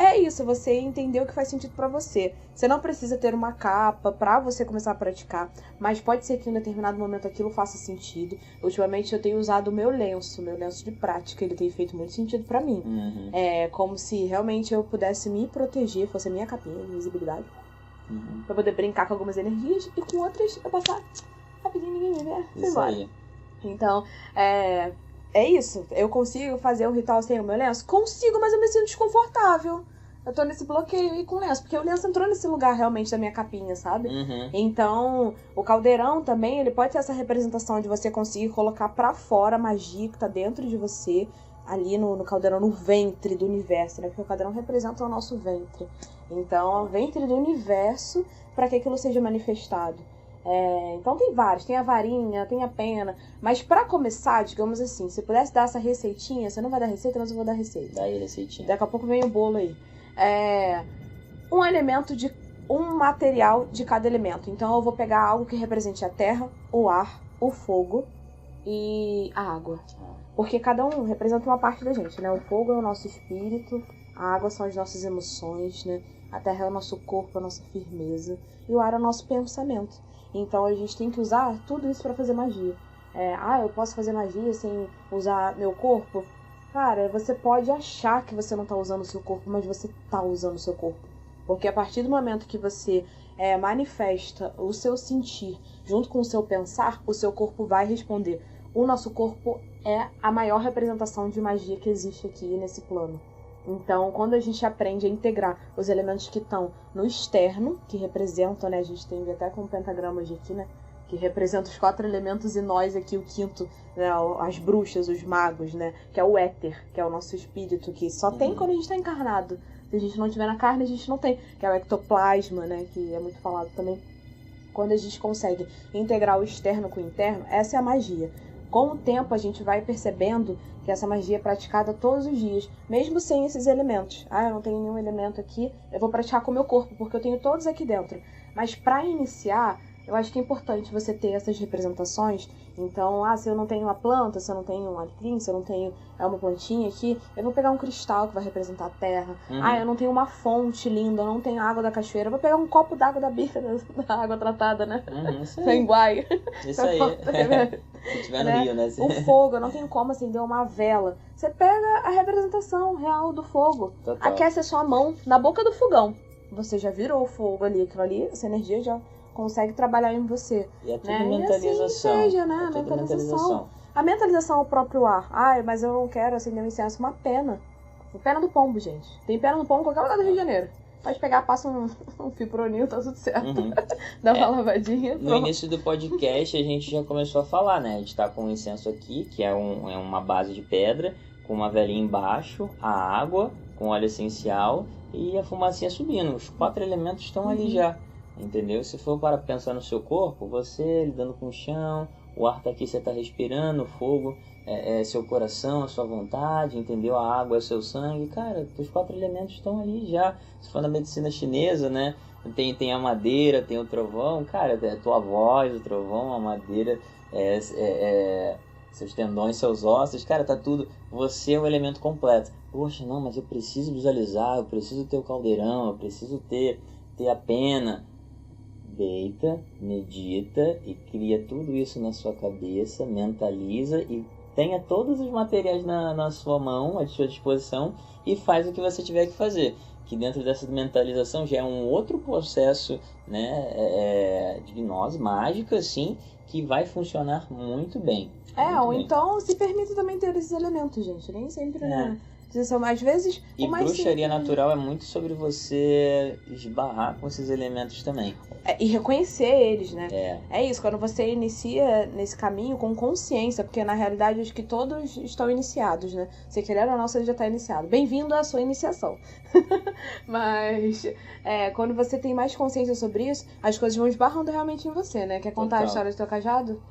[SPEAKER 2] É isso, você entender o que faz sentido pra você. Você não precisa ter uma capa pra você começar a praticar, mas pode ser que em um determinado momento aquilo faça sentido. Ultimamente eu tenho usado o meu lenço de prática, ele tem feito muito sentido pra mim.
[SPEAKER 3] Uhum.
[SPEAKER 2] É como se realmente eu pudesse me proteger, fosse a minha capinha de visibilidade, pra poder brincar com algumas energias e com outras eu passar rapidinho, ninguém me vê, foi embora.
[SPEAKER 3] Aí.
[SPEAKER 2] Então, é isso. Eu consigo fazer o ritual sem o meu lenço? Consigo, mas eu me sinto desconfortável. Eu tô nesse bloqueio aí com o lenço, porque o lenço entrou nesse lugar realmente da minha capinha, sabe?
[SPEAKER 3] Uhum.
[SPEAKER 2] Então, o caldeirão também, ele pode ser essa representação de você conseguir colocar pra fora a magia que tá dentro de você, ali no caldeirão, no ventre do universo, né? Porque o caldeirão representa o nosso ventre. Então, é o ventre do universo para que aquilo seja manifestado. Então tem vários, tem a varinha, tem a pena, mas pra começar, digamos assim, se pudesse dar essa receitinha, você não vai dar receita, mas eu vou dar receita.
[SPEAKER 3] Dá aí receitinha.
[SPEAKER 2] Daqui a pouco vem o bolo aí. Um material de cada elemento. Então eu vou pegar algo que represente a terra, o ar, o fogo e a água. Porque cada um representa uma parte da gente, né? O fogo é o nosso espírito, a água são as nossas emoções, né? A terra é o nosso corpo, a nossa firmeza, e o ar é o nosso pensamento. Então a gente tem que usar tudo isso pra fazer magia. Eu posso fazer magia sem usar meu corpo? Cara, você pode achar que você não tá usando o seu corpo, mas você tá usando o seu corpo. Porque a partir do momento que você manifesta o seu sentir junto com o seu pensar, o seu corpo vai responder. O nosso corpo é a maior representação de magia que existe aqui nesse plano. Então, quando a gente aprende a integrar os elementos que estão no externo, que representam, né? A gente tem até com pentagramas aqui, né? Que representa os 4 elementos e nós aqui, o quinto, né? As bruxas, os magos, né? Que é o éter, que é o nosso espírito, que só tem quando a gente está encarnado. Se a gente não tiver na carne, a gente não tem. Que é o ectoplasma, né? Que é muito falado também. Quando a gente consegue integrar o externo com o interno, essa é a magia. Com o tempo, a gente vai percebendo que essa magia é praticada todos os dias, mesmo sem esses elementos. Eu não tenho nenhum elemento aqui, eu vou praticar com o meu corpo, porque eu tenho todos aqui dentro. Mas para iniciar, eu acho que é importante você ter essas representações. Então, se eu não tenho uma planta, se eu não tenho um alecrim, se eu não tenho uma plantinha aqui, eu vou pegar um cristal que vai representar a terra. Eu não tenho uma fonte linda, eu não tenho água da cachoeira, eu vou pegar um copo d'água da bica da água tratada, né? Sem guai.
[SPEAKER 3] Isso aí. Se tiver no Rio, né?
[SPEAKER 2] O fogo, eu não tenho como acender uma vela. Você pega a representação real do fogo.
[SPEAKER 3] Total.
[SPEAKER 2] Aquece a sua mão na boca do fogão. Você já virou o fogo ali, aquilo ali, essa energia já consegue trabalhar em você.
[SPEAKER 3] E é tudo
[SPEAKER 2] né?
[SPEAKER 3] mentalização.
[SPEAKER 2] E assim seja, né?
[SPEAKER 3] É mentalização.
[SPEAKER 2] A mentalização é o próprio ar. Mas eu não quero acender um incenso. Uma pena. Pena do pombo, gente. Tem pena do pombo em qualquer lugar do Rio de Janeiro. Pode pegar, passa um fipronil, tá tudo certo. Dá uma lavadinha.
[SPEAKER 3] No início do podcast a gente já começou a falar, né? A gente tá com um incenso aqui, que é uma base de pedra, com uma velinha embaixo, a água, com óleo essencial e a fumacinha subindo. Os 4 elementos estão ali já. Entendeu? Se for para pensar no seu corpo, você lidando com o chão, o ar tá aqui, você tá respirando, o fogo é seu coração, a sua vontade, entendeu? A água é seu sangue. Cara, os 4 elementos estão ali já. Se for na medicina chinesa, né? Tem a madeira, tem o trovão. Cara, é a tua voz, o trovão, a madeira, seus tendões, seus ossos. Cara, tá tudo. Você é o elemento completo. Poxa, não, mas eu preciso visualizar, eu preciso ter o caldeirão, eu preciso ter a pena. Deita, medita e cria tudo isso na sua cabeça, mentaliza e tenha todos os materiais na sua mão, à sua disposição e faz o que você tiver que fazer. Que dentro dessa mentalização já é um outro processo, né, de gnose mágica, assim, que vai funcionar muito bem.
[SPEAKER 2] Então se permite também ter esses elementos, gente. Nem sempre, né? São, às vezes,
[SPEAKER 3] E
[SPEAKER 2] o mais
[SPEAKER 3] bruxaria
[SPEAKER 2] simples.
[SPEAKER 3] natural é muito sobre você esbarrar com esses elementos também.
[SPEAKER 2] E reconhecer eles, né?
[SPEAKER 3] É.
[SPEAKER 2] É isso, quando você inicia nesse caminho com consciência, porque na realidade acho que todos estão iniciados, né? Se querer ou não, você já está iniciado. Bem-vindo à sua iniciação. Mas quando você tem mais consciência sobre isso, as coisas vão esbarrando realmente em você, né? Quer contar a
[SPEAKER 3] Total.
[SPEAKER 2] história do teu cajado?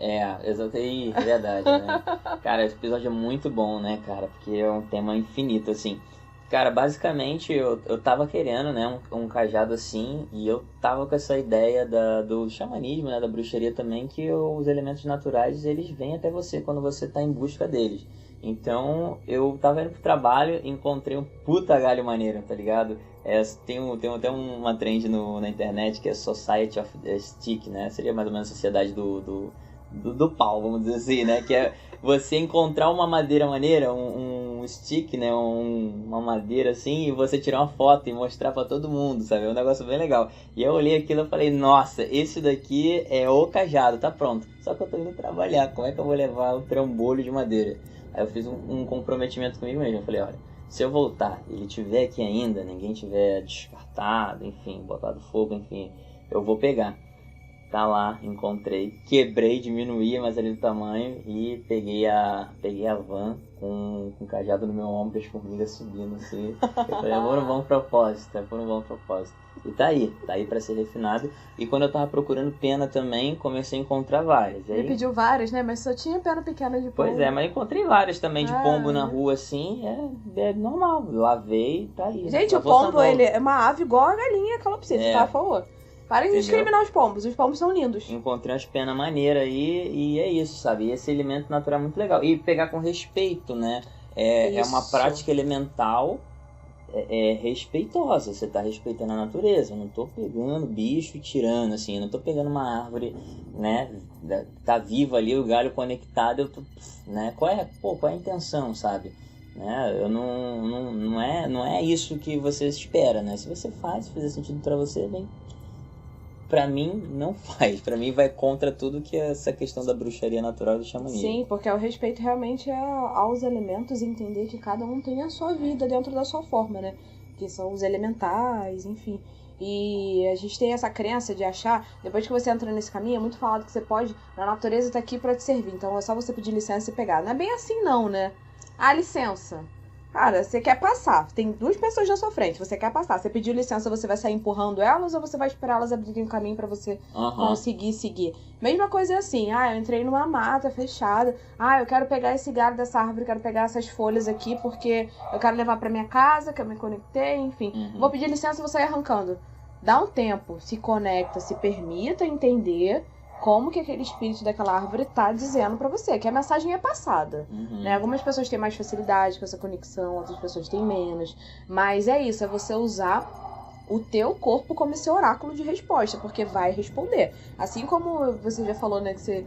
[SPEAKER 3] Exatamente, verdade, né? Cara, esse episódio é muito bom, né, cara? Porque é um tema infinito, assim. Cara, basicamente, eu tava querendo, né, um cajado assim, e eu tava com essa ideia do xamanismo, né, da bruxaria também, que os elementos naturais, eles vêm até você quando você tá em busca deles. Então, eu tava indo pro trabalho e encontrei um puta galho maneiro, tá ligado? Tem até uma trend na internet que é Society of the Stick, né? Seria mais ou menos a sociedade do pau, vamos dizer assim, né? Que é você encontrar uma madeira maneira, um stick, né? Uma madeira assim, e você tirar uma foto e mostrar pra todo mundo, sabe? É um negócio bem legal. E eu olhei aquilo e falei, nossa, esse daqui é o cajado, tá pronto. Só que eu tô indo trabalhar, como é que eu vou levar um trambolho de madeira? Aí eu fiz um comprometimento comigo mesmo, eu falei, olha, se eu voltar e ele tiver aqui ainda, ninguém tiver descartado, enfim, botado fogo, enfim, eu vou pegar. Tá lá, encontrei, quebrei, diminuí mais ali do tamanho e peguei a van com o cajado no meu ombro, as formigas subindo assim. Eu falei, foram um bom propósito. E tá aí pra ser refinado. E quando eu tava procurando pena também, comecei a encontrar várias. Aí...
[SPEAKER 2] Ele pediu várias, né? Mas só tinha pena pequena de pombo.
[SPEAKER 3] Pois é, mas encontrei várias também de pombo na rua assim, é normal. Lavei, tá aí.
[SPEAKER 2] Gente, o pombo, ele é uma ave igual a galinha, calopsita, tá? Por favor. Parem de discriminar os pombos são lindos.
[SPEAKER 3] Encontrei umas penas maneiras aí e é isso, sabe? E esse elemento natural é muito legal. E pegar com respeito, né? É uma prática elemental respeitosa. Você tá respeitando a natureza. Eu não tô pegando bicho e tirando, assim. Eu não tô pegando uma árvore, né? Tá viva ali, o galho conectado. Eu tô, né? Qual é a intenção, sabe? Né? Eu não é isso que você espera, né? Se você faz, se fizer sentido pra você, bem... Pra mim, não faz. Pra mim, vai contra tudo que é essa questão da bruxaria natural e do xamanismo.
[SPEAKER 2] Sim, porque o respeito realmente é aos elementos e entender que cada um tem a sua vida dentro da sua forma, né? Que são os elementais, enfim. E a gente tem essa crença de achar, depois que você entra nesse caminho, é muito falado que você pode, a natureza tá aqui pra te servir, então é só você pedir licença e pegar. Não é bem assim não, né? Ah, licença. Cara, você quer passar. Tem duas pessoas na sua frente. Você quer passar. Você pediu licença, você vai sair empurrando elas ou você vai esperar elas abrirem o caminho pra você conseguir seguir? Mesma coisa é assim. Ah, eu entrei numa mata fechada. Ah, eu quero pegar esse galho dessa árvore, quero pegar essas folhas aqui porque eu quero levar pra minha casa, que eu me conectei, enfim. Vou pedir licença e vou sair arrancando. Dá um tempo. Se conecta, se permita entender como que aquele espírito daquela árvore tá dizendo pra você, que a mensagem é passada. Né? Algumas pessoas têm mais facilidade com essa conexão, outras pessoas têm menos. Mas é isso, é você usar o teu corpo como esse oráculo de resposta, porque vai responder. Assim como você já falou, né, que você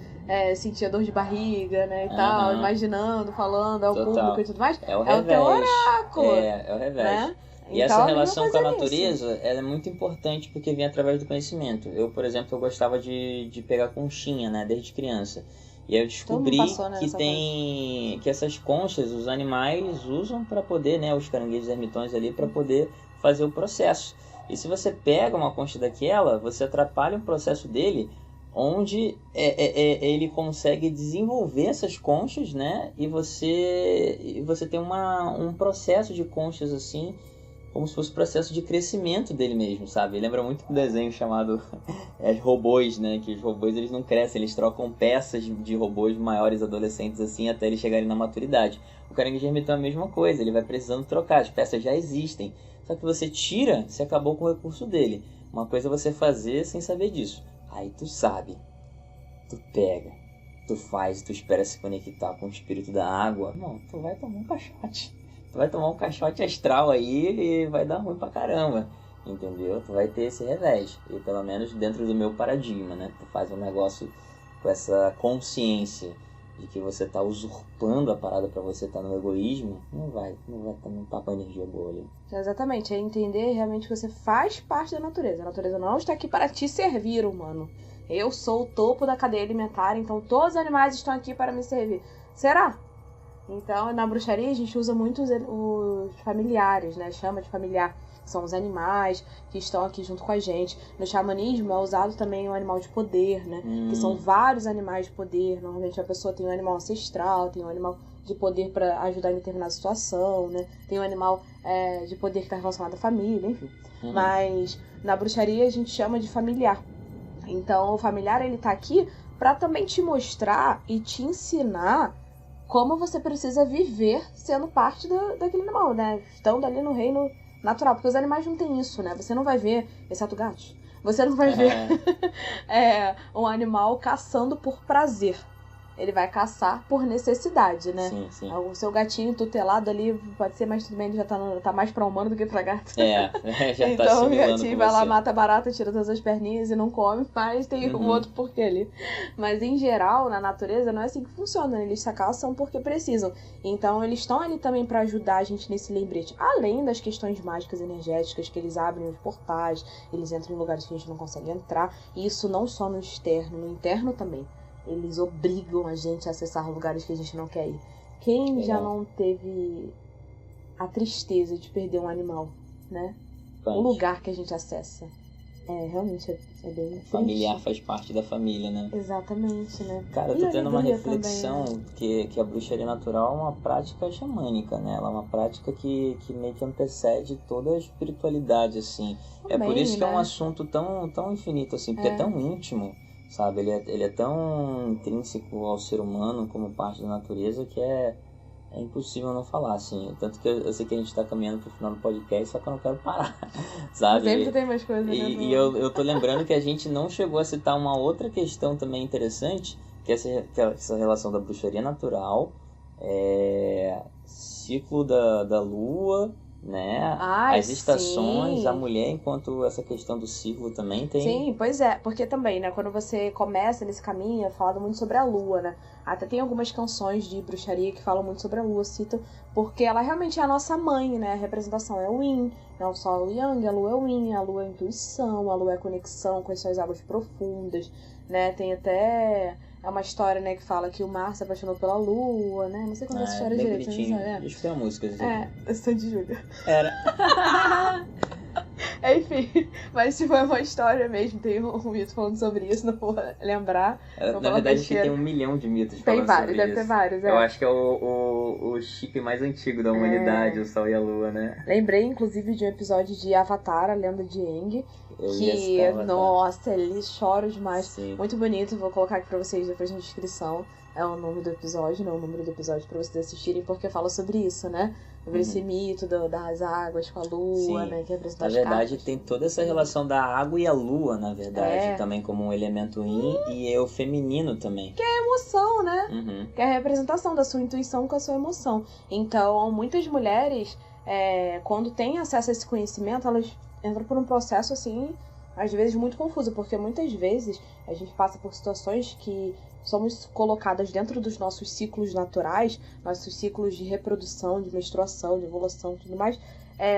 [SPEAKER 2] sentia dor de barriga, né, e tal, imaginando, falando ao público e tudo mais.
[SPEAKER 3] É o teu
[SPEAKER 2] oráculo.
[SPEAKER 3] É o revés.
[SPEAKER 2] Né?
[SPEAKER 3] E
[SPEAKER 2] então,
[SPEAKER 3] essa relação com a natureza ela é muito importante porque vem através do conhecimento. Eu, por exemplo, eu gostava de pegar conchinha, né, desde criança. E aí eu descobri que essas conchas os animais usam para poder, né, os caranguejos ermitões ali, para poder fazer o processo. E se você pega uma concha daquela, você atrapalha o processo dele, onde ele consegue desenvolver essas conchas, né, e você tem um processo de conchas assim, como se fosse o processo de crescimento dele mesmo, sabe? Lembra muito do desenho chamado Robôs, né? Que os robôs, eles não crescem, eles trocam peças de robôs maiores, adolescentes, assim, até eles chegarem na maturidade. O caranguejo ermitão é a mesma coisa, ele vai precisando trocar, as peças já existem. Só que você tira, você acabou com o recurso dele. Uma coisa é você fazer sem saber disso. Aí tu sabe, tu pega, tu faz, tu espera se conectar com o espírito da água. Não, tu vai tomar um caixote. Tu vai tomar um caixote astral aí e vai dar ruim pra caramba, entendeu? Tu vai ter esse revés, e pelo menos dentro do meu paradigma, né? Tu faz um negócio com essa consciência de que você tá usurpando a parada pra você tá no egoísmo, não vai estar com energia boa ali.
[SPEAKER 2] Exatamente, é entender realmente que você faz parte da natureza. A natureza não está aqui para te servir, humano. Eu sou o topo da cadeia alimentar, então todos os animais estão aqui para me servir. Será? Então, na bruxaria, a gente usa muito os familiares, né? Chama de familiar. São os animais que estão aqui junto com a gente. No xamanismo é usado também um animal de poder, né? Que são vários animais de poder. Normalmente a pessoa tem um animal ancestral, tem um animal de poder para ajudar em determinada situação, né? Tem um animal de poder que está relacionado à família, enfim. Mas na bruxaria a gente chama de familiar. Então o familiar, ele tá aqui para também te mostrar e te ensinar como você precisa viver sendo parte daquele animal, né? Estando ali no reino natural, porque os animais não têm isso, né? Você não vai ver, exceto gatos, você não vai ver um animal caçando por prazer. Ele vai caçar por necessidade, né?
[SPEAKER 3] Sim, sim.
[SPEAKER 2] O seu gatinho tutelado ali pode ser, mas tudo bem, ele já tá mais pra humano do que pra gato.
[SPEAKER 3] Já
[SPEAKER 2] então,
[SPEAKER 3] tá
[SPEAKER 2] o
[SPEAKER 3] assimilando
[SPEAKER 2] gatinho
[SPEAKER 3] com
[SPEAKER 2] vai lá,
[SPEAKER 3] você.
[SPEAKER 2] mata a barata, tira todas as perninhas e não come, mas tem um outro porquê ali. Mas em geral, na natureza, não é assim que funciona, né? Eles caçam porque precisam. Então eles estão ali também pra ajudar a gente nesse lembrete. Além das questões mágicas energéticas, que eles abrem os portais, eles entram em lugares que a gente não consegue entrar. E isso não só no externo, no interno também. Eles obrigam a gente a acessar lugares que a gente não quer ir. Quem já não teve a tristeza de perder um animal, né? Um lugar que a gente acessa. Realmente é bem triste.
[SPEAKER 3] Familiar faz parte da família, né?
[SPEAKER 2] Exatamente, né?
[SPEAKER 3] Cara, eu tô tendo uma reflexão também, que a bruxaria natural é uma prática xamânica, né? Ela é uma prática que meio que antecede toda a espiritualidade, assim. Também, por isso que é um assunto tão infinito, assim, porque é tão íntimo. Sabe, ele é tão intrínseco ao ser humano como parte da natureza que é impossível não falar, assim. Tanto que eu sei que a gente tá caminhando pro final do podcast, só que eu não quero parar, sabe?
[SPEAKER 2] Sempre tem mais coisas, né?
[SPEAKER 3] E eu tô lembrando que a gente não chegou a citar uma outra questão também interessante, que é essa relação da bruxaria natural, ciclo da lua, né? As estações, a mulher, enquanto essa questão do ciclo também tem...
[SPEAKER 2] Sim, pois é, porque também, né, quando você começa nesse caminho, é falado muito sobre a lua, né? Até tem algumas canções de bruxaria que falam muito sobre a lua, citam, porque ela realmente é a nossa mãe, né? A representação é o yin, né? O sol é o yang, a lua é o yin, a lua é a intuição, a lua é a conexão com as suas águas profundas, né? Tem até... É uma história, né, que fala que o mar se apaixonou pela lua, né? Não sei quando essa história direito.
[SPEAKER 3] Deixa eu ver a música.
[SPEAKER 2] Eu sou de Júlia.
[SPEAKER 3] Era.
[SPEAKER 2] Enfim, mas tipo, é uma história mesmo. Tem um mito falando sobre isso, não vou lembrar.
[SPEAKER 3] Na verdade, acho que tem 1 milhão de mitos falando sobre isso.
[SPEAKER 2] Deve ter vários,
[SPEAKER 3] Eu acho que é o chip mais antigo da humanidade, o Sol e a Lua, né?
[SPEAKER 2] Lembrei, inclusive, de um episódio de Avatar, a Lenda de Aang. Nossa, ele chora demais. Sim. Muito bonito, vou colocar aqui pra vocês depois na descrição. É o nome do episódio, não o número do episódio pra vocês assistirem, porque fala sobre isso, né? Sobre esse mito das águas com a lua, né? Que representa as
[SPEAKER 3] cartas. Na verdade,
[SPEAKER 2] cartas.
[SPEAKER 3] Tem toda essa relação da água e a lua, na verdade, também como um elemento yin, e o feminino também.
[SPEAKER 2] Que é a emoção, né? Que é a representação da sua intuição com a sua emoção. Então, muitas mulheres, quando têm acesso a esse conhecimento, elas entram por um processo, assim, às vezes muito confuso, porque muitas vezes a gente passa por situações que somos colocadas dentro dos nossos ciclos naturais, nossos ciclos de reprodução, de menstruação, de ovulação e tudo mais,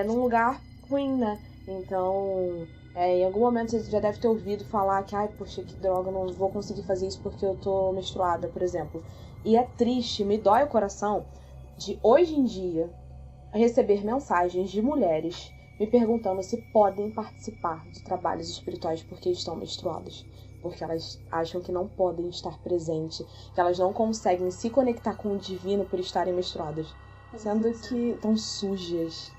[SPEAKER 2] num lugar ruim, né? Então, em algum momento você já deve ter ouvido falar que, ai, poxa, que droga, não vou conseguir fazer isso porque eu tô menstruada, por exemplo. E é triste, me dói o coração de, hoje em dia, receber mensagens de mulheres me perguntando se podem participar de trabalhos espirituais porque estão menstruadas. Porque elas acham que não podem estar presentes, que elas não conseguem se conectar com o divino por estarem menstruadas. Sendo que estão sujas.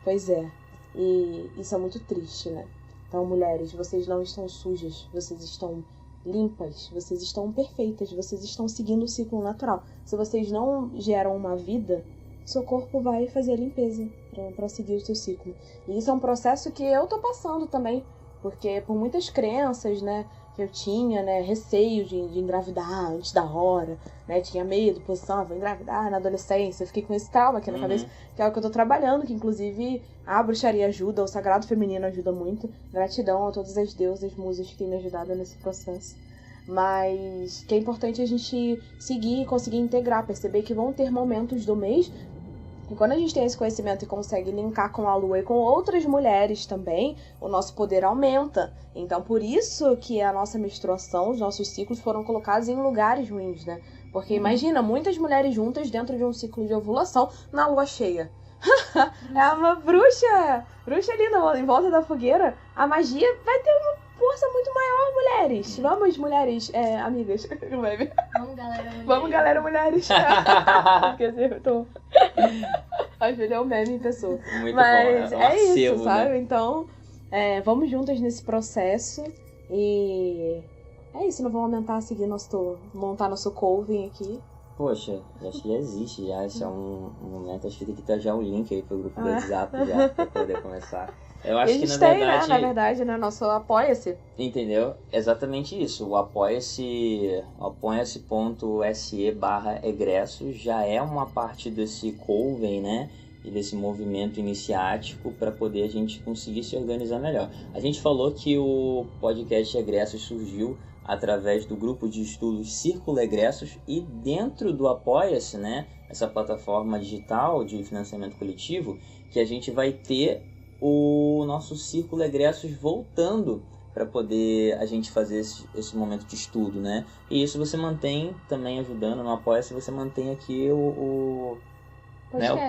[SPEAKER 2] Pois é. E isso é muito triste, né? Então, mulheres, vocês não estão sujas, vocês estão limpas, vocês estão perfeitas, vocês estão seguindo o ciclo natural. Se vocês não geram uma vida, seu corpo vai fazer a limpeza para seguir o seu ciclo. E isso é um processo que eu tô passando também, porque por muitas crenças, né, que eu tinha, né, receio de engravidar antes da hora, né, tinha medo, posição, vou engravidar na adolescência, eu fiquei com esse trauma aqui na cabeça, que é o que eu tô trabalhando, que inclusive a bruxaria ajuda, o sagrado feminino ajuda muito, gratidão a todas as deusas, musas que têm me ajudado nesse processo. Mas que é importante a gente seguir e conseguir integrar, perceber que vão ter momentos do mês E quando a gente tem esse conhecimento e consegue linkar com a lua e com outras mulheres também, o nosso poder aumenta. Então, por isso que a nossa menstruação, os nossos ciclos foram colocados em lugares ruins, né? Porque imagina, muitas mulheres juntas dentro de um ciclo de ovulação na lua cheia. É uma bruxa linda, em volta da fogueira. A magia vai ter uma força muito maior, mulheres. Vamos, mulheres, amigas.
[SPEAKER 4] Vamos, galera, mulheres.
[SPEAKER 2] Vamos, galera, mulheres. Quer dizer, eu tô... A Júlia é um meme em pessoa.
[SPEAKER 3] Muito
[SPEAKER 2] Mas
[SPEAKER 3] bom.
[SPEAKER 2] é isso,
[SPEAKER 3] Sebo,
[SPEAKER 2] sabe?
[SPEAKER 3] né?
[SPEAKER 2] Então, vamos juntas nesse processo. E é isso, não vamos montar nosso coven aqui.
[SPEAKER 3] Poxa, acho que já existe já, esse é um momento, acho que tem que ter já o link aí pro grupo do WhatsApp já, pra poder começar. Eu acho que
[SPEAKER 2] Na verdade, né, nosso Apoia-se.
[SPEAKER 3] Entendeu? Exatamente isso, o apoia-se.se/egressos já é uma parte desse coven, né, e desse movimento iniciático para poder a gente conseguir se organizar melhor. A gente falou que o podcast Egressos surgiu através do grupo de estudos Círculo Egressos e dentro do Apoia-se, né, essa plataforma digital de financiamento coletivo, que a gente vai ter o nosso Círculo Egressos voltando para poder a gente fazer esse momento de estudo, né? E isso você mantém também ajudando no Apoia-se, você mantém aqui o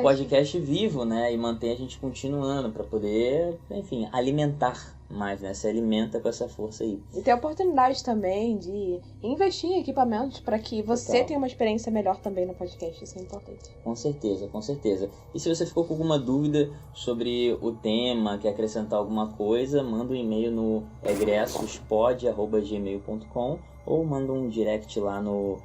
[SPEAKER 3] podcast vivo, né? E mantém a gente continuando para poder, enfim, alimentar mais, né? Se alimenta com essa força aí.
[SPEAKER 2] E tem a oportunidade também de investir em equipamentos para que você tenha uma experiência melhor também no podcast. Isso é importante.
[SPEAKER 3] Com certeza, com certeza. E se você ficou com alguma dúvida sobre o tema, quer acrescentar alguma coisa, manda um e-mail no egressospod@gmail.com ou manda um direct lá no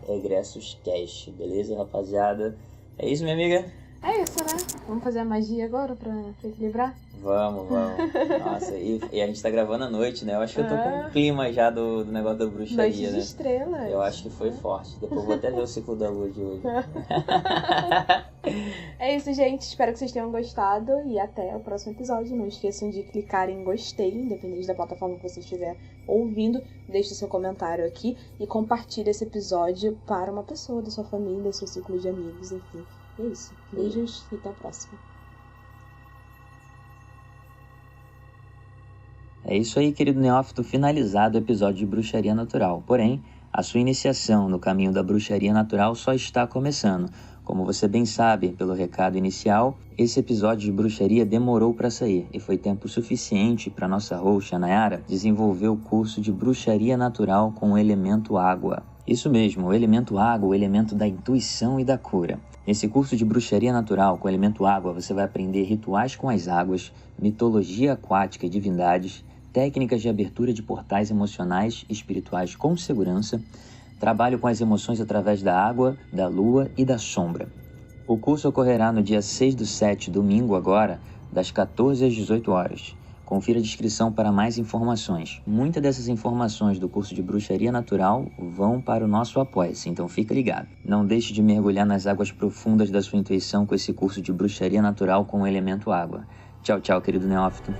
[SPEAKER 3] @egressoscast, beleza, rapaziada? É isso, minha amiga?
[SPEAKER 2] É isso, né? Vamos fazer a magia agora pra equilibrar?
[SPEAKER 3] Vamos. Nossa, e a gente tá gravando à noite, né? Eu acho que eu tô com um clima já do negócio da bruxaria,
[SPEAKER 2] Noite de
[SPEAKER 3] né?
[SPEAKER 2] estrelas.
[SPEAKER 3] Eu acho que foi forte. Depois eu vou até ver o ciclo da lua de hoje.
[SPEAKER 2] É isso, gente. Espero que vocês tenham gostado e até o próximo episódio. Não esqueçam de clicar em gostei, independente da plataforma que você estiver ouvindo. Deixe seu comentário aqui e compartilhe esse episódio para uma pessoa da sua família, seu ciclo de amigos, enfim. É isso. Beijos e até a próxima.
[SPEAKER 3] É isso aí, querido neófito, finalizado o episódio de Bruxaria Natural. Porém, a sua iniciação no caminho da bruxaria natural só está começando. Como você bem sabe, pelo recado inicial, esse episódio de bruxaria demorou para sair e foi tempo suficiente para nossa host, a Nayara, desenvolver o curso de bruxaria natural com o elemento água. Isso mesmo, o elemento água, o elemento da intuição e da cura. Nesse curso de bruxaria natural com o elemento água, você vai aprender rituais com as águas, mitologia aquática e divindades, técnicas de abertura de portais emocionais e espirituais com segurança, trabalho com as emoções através da água, da lua e da sombra. O curso ocorrerá no dia 6/7, domingo agora, das 14 às 18 horas. Confira a descrição para mais informações. Muitas dessas informações do curso de bruxaria natural vão para o nosso Apoia-se, então fica ligado. Não deixe de mergulhar nas águas profundas da sua intuição com esse curso de bruxaria natural com o elemento água. Tchau, tchau, querido neófito.